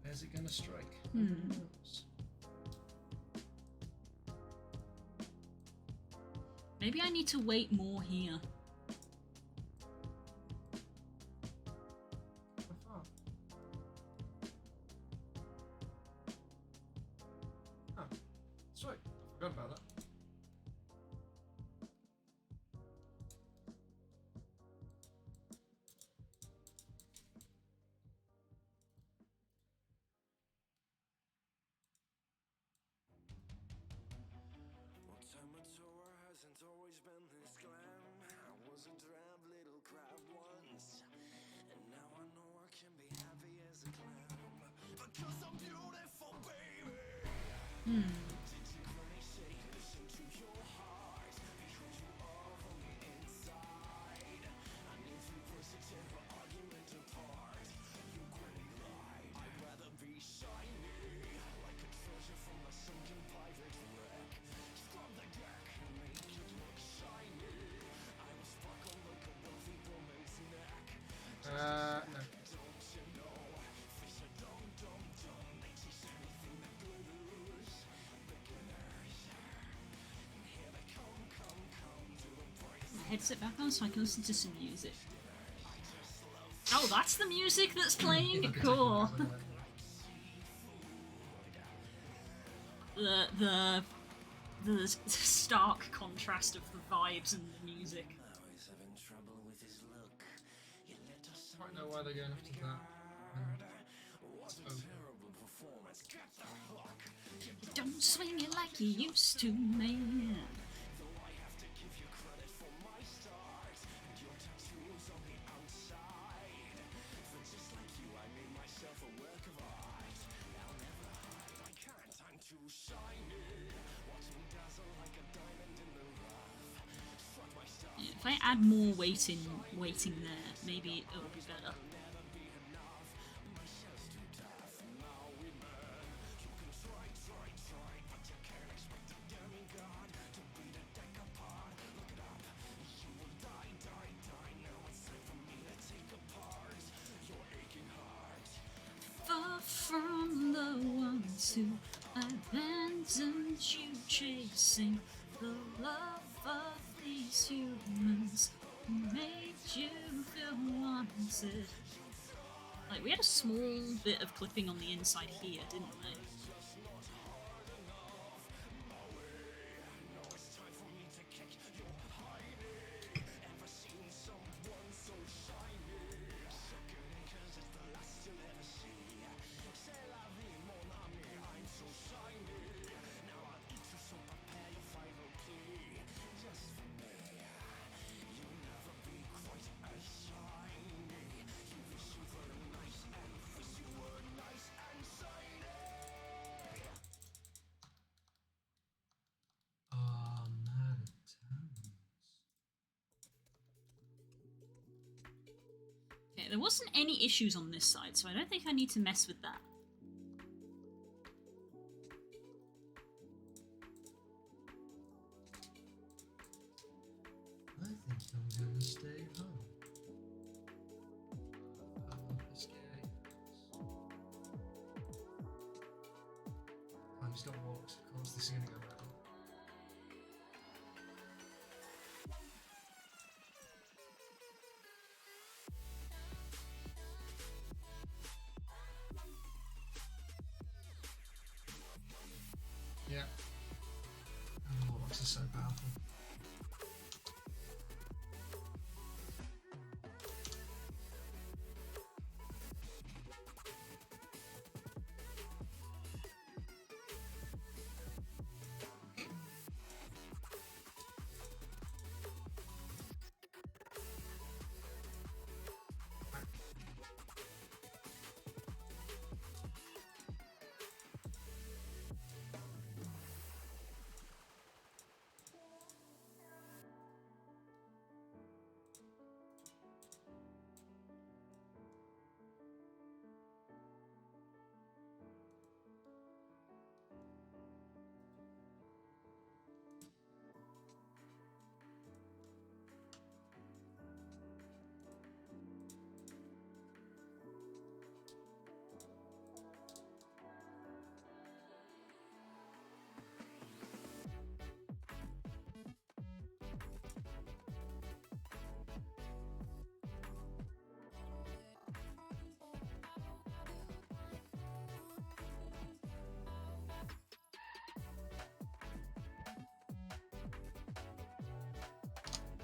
Where's it going to strike? Maybe I need to wait more here. How far? Oh, sweet. I forgot about that. Hasn't always been this glam. I was a drab little crab once, and now I know I can be happy as a clown because I'm beautiful, baby. Did you really say listen to your heart because you are on the inside? I need 3% to argument apart. You grinning lied. I'd rather be shiny like a treasure from a sunken pirate wreck. Scrub the deck and make it look shiny. I will sparkle like a wealthy woman's neck. No. Don't you know? Fish are dumb, dumb, dumb. They chase anything that glitters. Beginners. And here they come, come, come to the brightest. My headset back on so I can listen to some music. Oh, that's the music that's playing? Cool. The stark contrast of the vibes and the music. Always having trouble with his look. You let us I don't know why they're going after that. What a terrible performance. Get the fuck. Don't swing it like you used to, man. Though I have to give you credit for my start and your tattoos on the outside. For just like you, I made myself a work of art. I'll never hide. I can't. I'm too shiny. Watch me dazzle like a diamond in the rough. Struck my stuff. Yeah, if I add more weighting there, maybe it'll be better. Far from the ones who abandoned you, chasing the love of these humans who made you feel wanted. Like, we had a small bit of clipping on the inside here, didn't we? Oh, man. Okay, there wasn't any issues on this side, so I don't think I need to mess with that. He's gonna stay home. I love the scary house. Oh, he's got walks, of course. This is gonna go wrong. Yeah. And the walks are so powerful.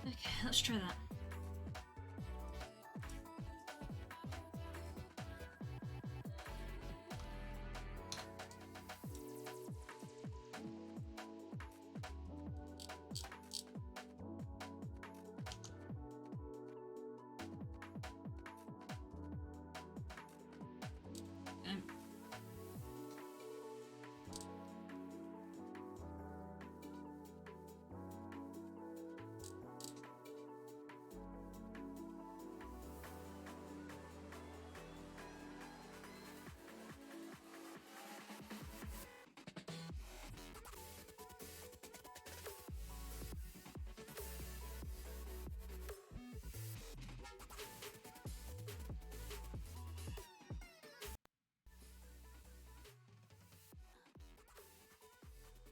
Okay, let's try that. Okay.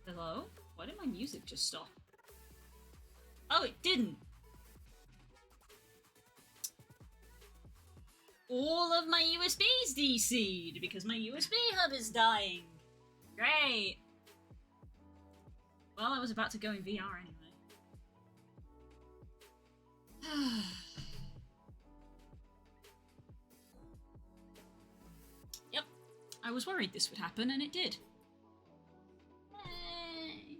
Hello? Why did my music just stop? Oh, it didn't! All of my USBs DC'd because my USB hub is dying. Great! Well, I was about to go in VR anyway. Yep, I was worried this would happen, and it did. Yay.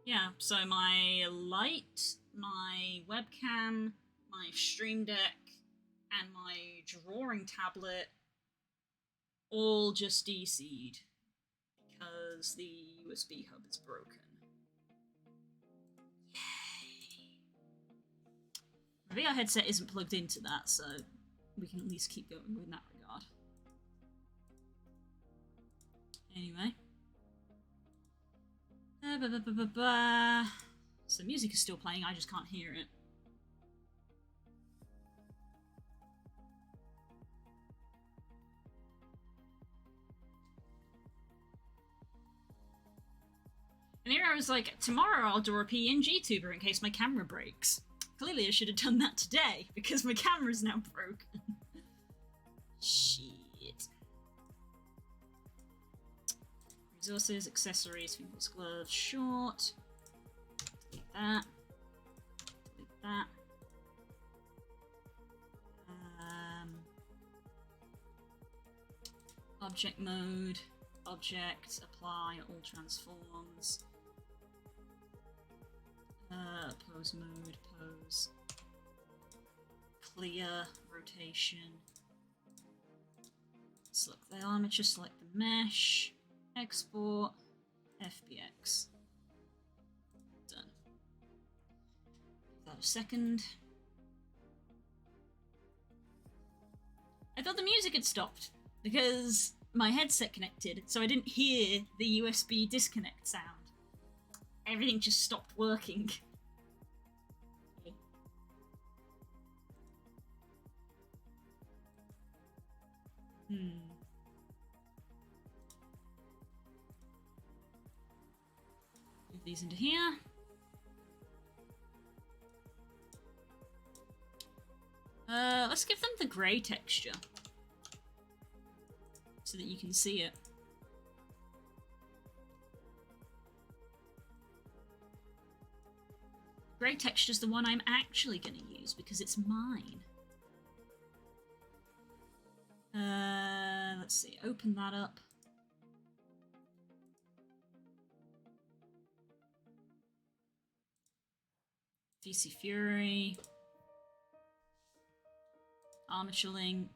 Yeah, so my light, my webcam, my Stream Deck, and my drawing tablet all just DC'd because the USB hub is broken. Yay! The VR headset isn't plugged into that, so we can at least keep going in that regard. Anyway. So the music is still playing, I just can't hear it. And here I was like, tomorrow I'll draw a PNG tuber in case my camera breaks. Clearly I should have done that today, because my camera's now broken. Shit. Resources, accessories, fingers, gloves, short. Delete that. Delete that. Object mode. Object, apply, all transforms. Pose mode, pose. Clear, rotation. Select the armature, select the mesh. Export, FBX. Done. Give that a second. I thought the music had stopped because my headset connected, so I didn't hear the USB disconnect sound. Everything just stopped working. Move these into here. Let's give them the grey texture so that you can see it. Grey texture is the one I'm actually going to use because it's mine. Let's see, open that up. VRC Fury. Armature link.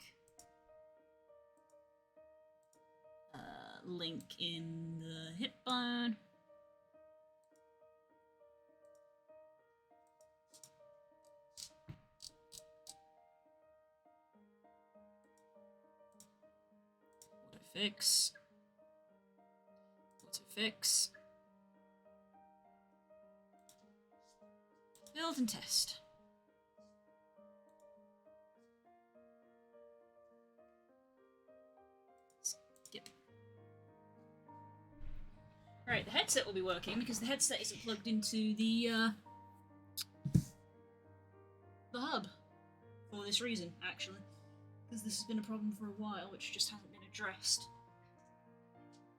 Link in the hip bone. Fix. Auto fix. Build and test. Skip. Right, the headset will be working because the headset isn't plugged into the hub for this reason, actually. Because this has been a problem for a while, which just hasn't been addressed.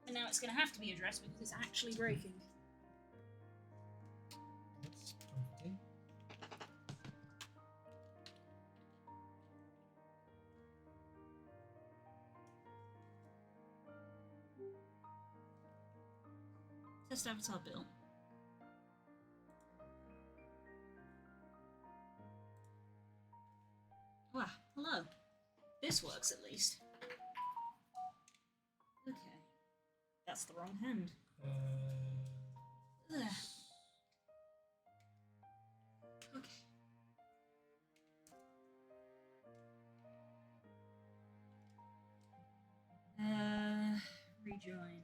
And now it's going to have to be addressed because it's actually breaking. That's comforting. Test avatar built. Wow, hello. This works at least. Okay. That's the wrong hand. Ugh. Okay. Rejoin.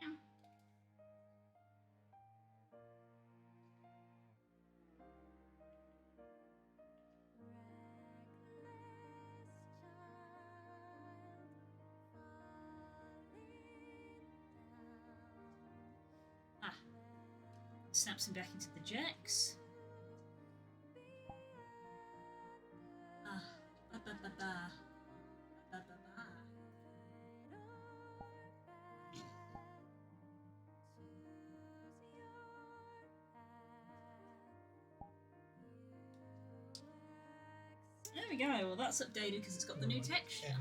Yeah. Ah. Snaps him back into the jacks. Ah. Ba ba ba ba. Ba ba ba. There we go. Well, that's updated because it's got the new texture.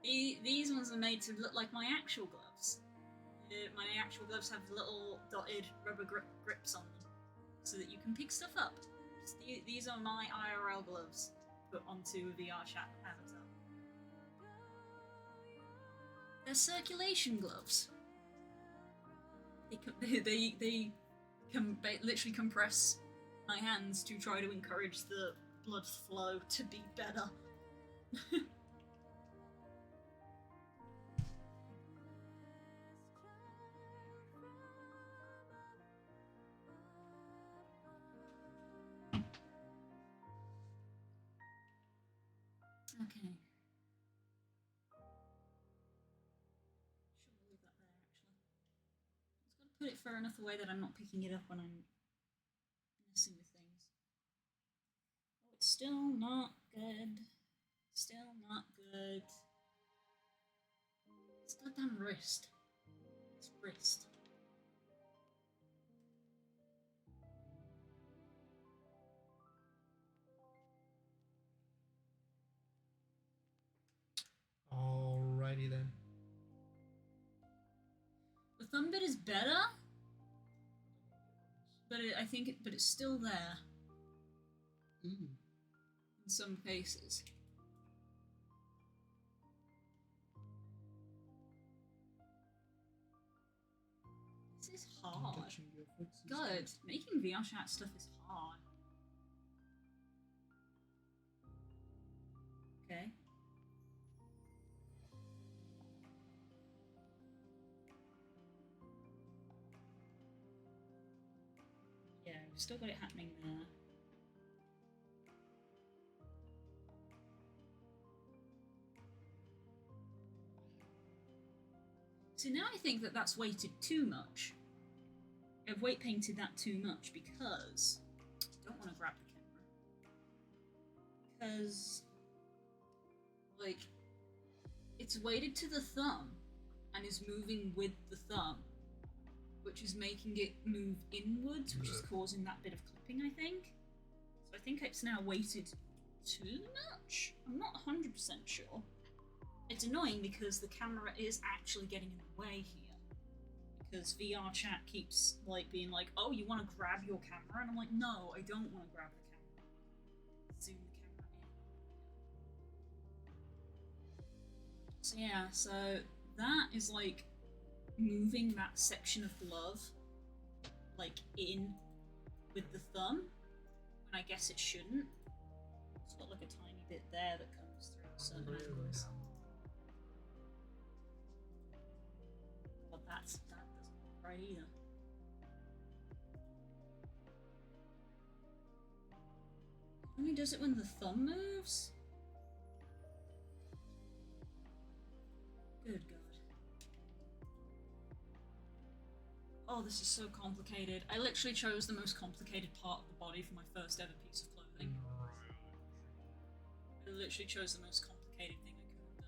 These ones are made to look like my actual gloves. My actual gloves have little dotted rubber grips on them so that you can pick stuff up. These are my IRL gloves put onto a VR chat avatar. They're circulation gloves. They literally compress my hands to try to encourage the blood flow to be better. Okay. Should leave that there actually. Just gotta put it far enough away that I'm not picking it up when I'm messing with things. Oh, it's still not good. Still not good. It's goddamn wrist. It's wrist. Alrighty then. The thumb bit is better, but it's still there Ooh. in some cases. This is hard. Touching your foot is God, making VR chat stuff is hard. Okay. Yeah, we've still got it happening there. So now I think that that's weighted too much. I've weight painted that too much because I don't want to grab the camera. Because, like, it's weighted to the thumb and is moving with the thumb, which is making it move inwards, which is causing that bit of clipping, I think. So I think it's now weighted too much? I'm not 100% sure. It's annoying because the camera is actually getting in the way here. Because VR chat keeps like being like, oh, you want to grab your camera? And I'm like, no, I don't want to grab the camera. Zoom the camera in. So yeah, so that is like moving that section of glove like in with the thumb, when I guess it shouldn't. It's got like a tiny bit there that comes through certain angles. But that doesn't look right either. Only does it when the thumb moves? Good God. Oh, this is so complicated. I literally chose the most complicated part of the body for my first ever piece of clothing. I literally chose the most complicated thing I could have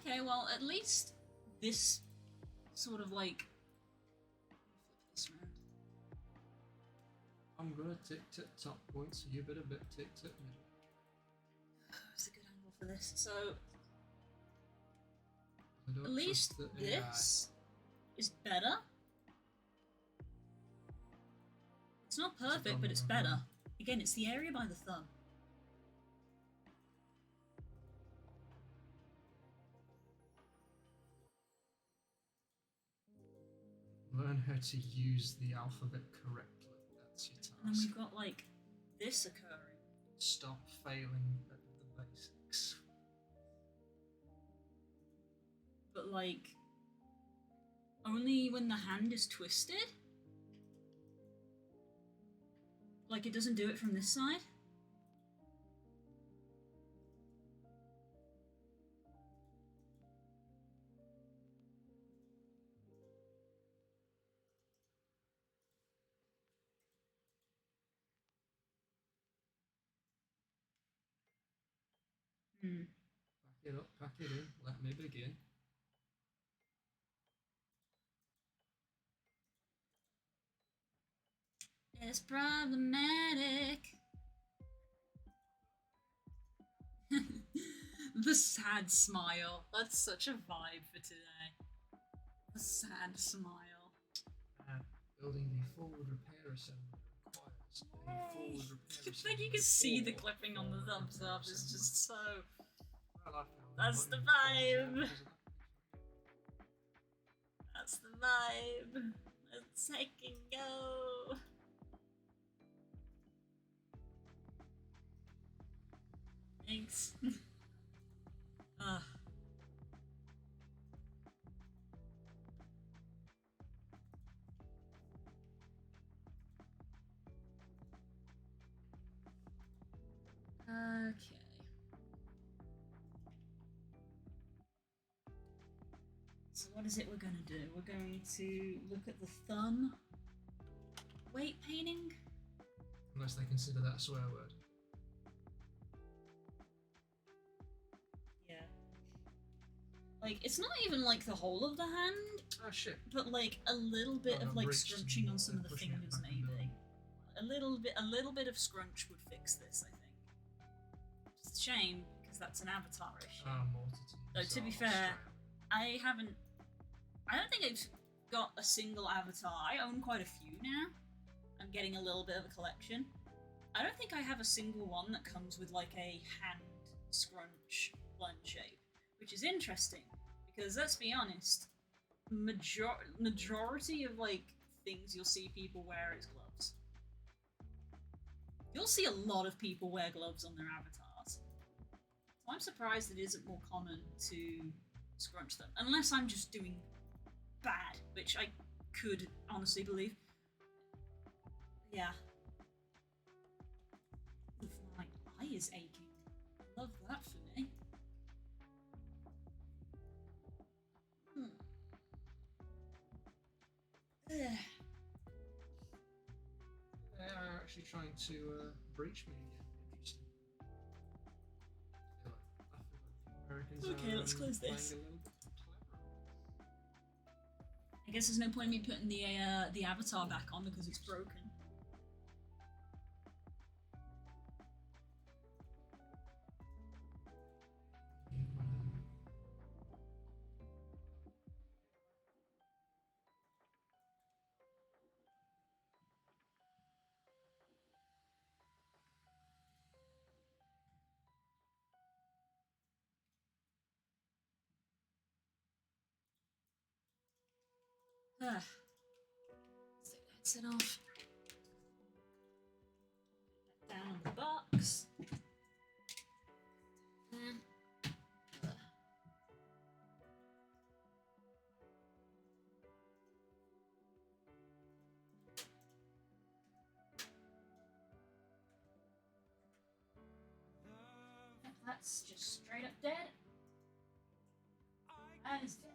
done. Okay, well, at least this sort of like... Flip this around. I'm gonna tick top point, so you better bit tick middle. It's a good angle for this. So I don't at least trust the this is better. It's not perfect, but it's better. Again, it's the area by the thumb. Learn how to use the alphabet correctly. That's your task. And then we've got like this occurring. Stop failing at the basics. But like only when the hand is twisted? Like it doesn't do it from this side? Pack it up, pack it in, let me begin. It's problematic. The sad smile. That's such a vibe for today. The sad smile. Building the forward repair assembly requires a forward repair assembly. Like you can see the or clipping on the forward thumbs repair up. It's assembly. just so. Well, I found That's the the button vibe. because of that. That's the vibe. Let's take and go. Thanks. Ugh. Okay. So what is it we're going to do? We're going to look at the thumb weight painting. Unless they consider that a swear word. Yeah. Like, it's not even like the whole of the hand, Oh shit. but like a little bit Oh, of no, like bricks scrunching and, on some of the pushing it fingers, back and maybe. down. A little bit of scrunch would fix this, I think. It's a shame because that's an avatar issue. Multitudes. Though to be fair, I don't think I've got a single avatar. I own quite a few now. I'm getting a little bit of a collection. I don't think I have a single one that comes with like a hand scrunch blend shape, which is interesting because let's be honest, majority of like things you'll see people wear is gloves. You'll see a lot of people wear gloves on their avatars. So I'm surprised it isn't more common to scrunch them. Unless I'm just doing bad, which I could honestly believe. Yeah. Oof, my eye is aching. Love that for me. Ugh. They are actually trying to breach me again. Interesting. I feel like the Americans Okay, are let's close playing this. a little bit clever. I guess there's no point in me putting the avatar back on because it's broken. Let's take the headset off. Put that down on the box. And that's just straight up dead. That is dead.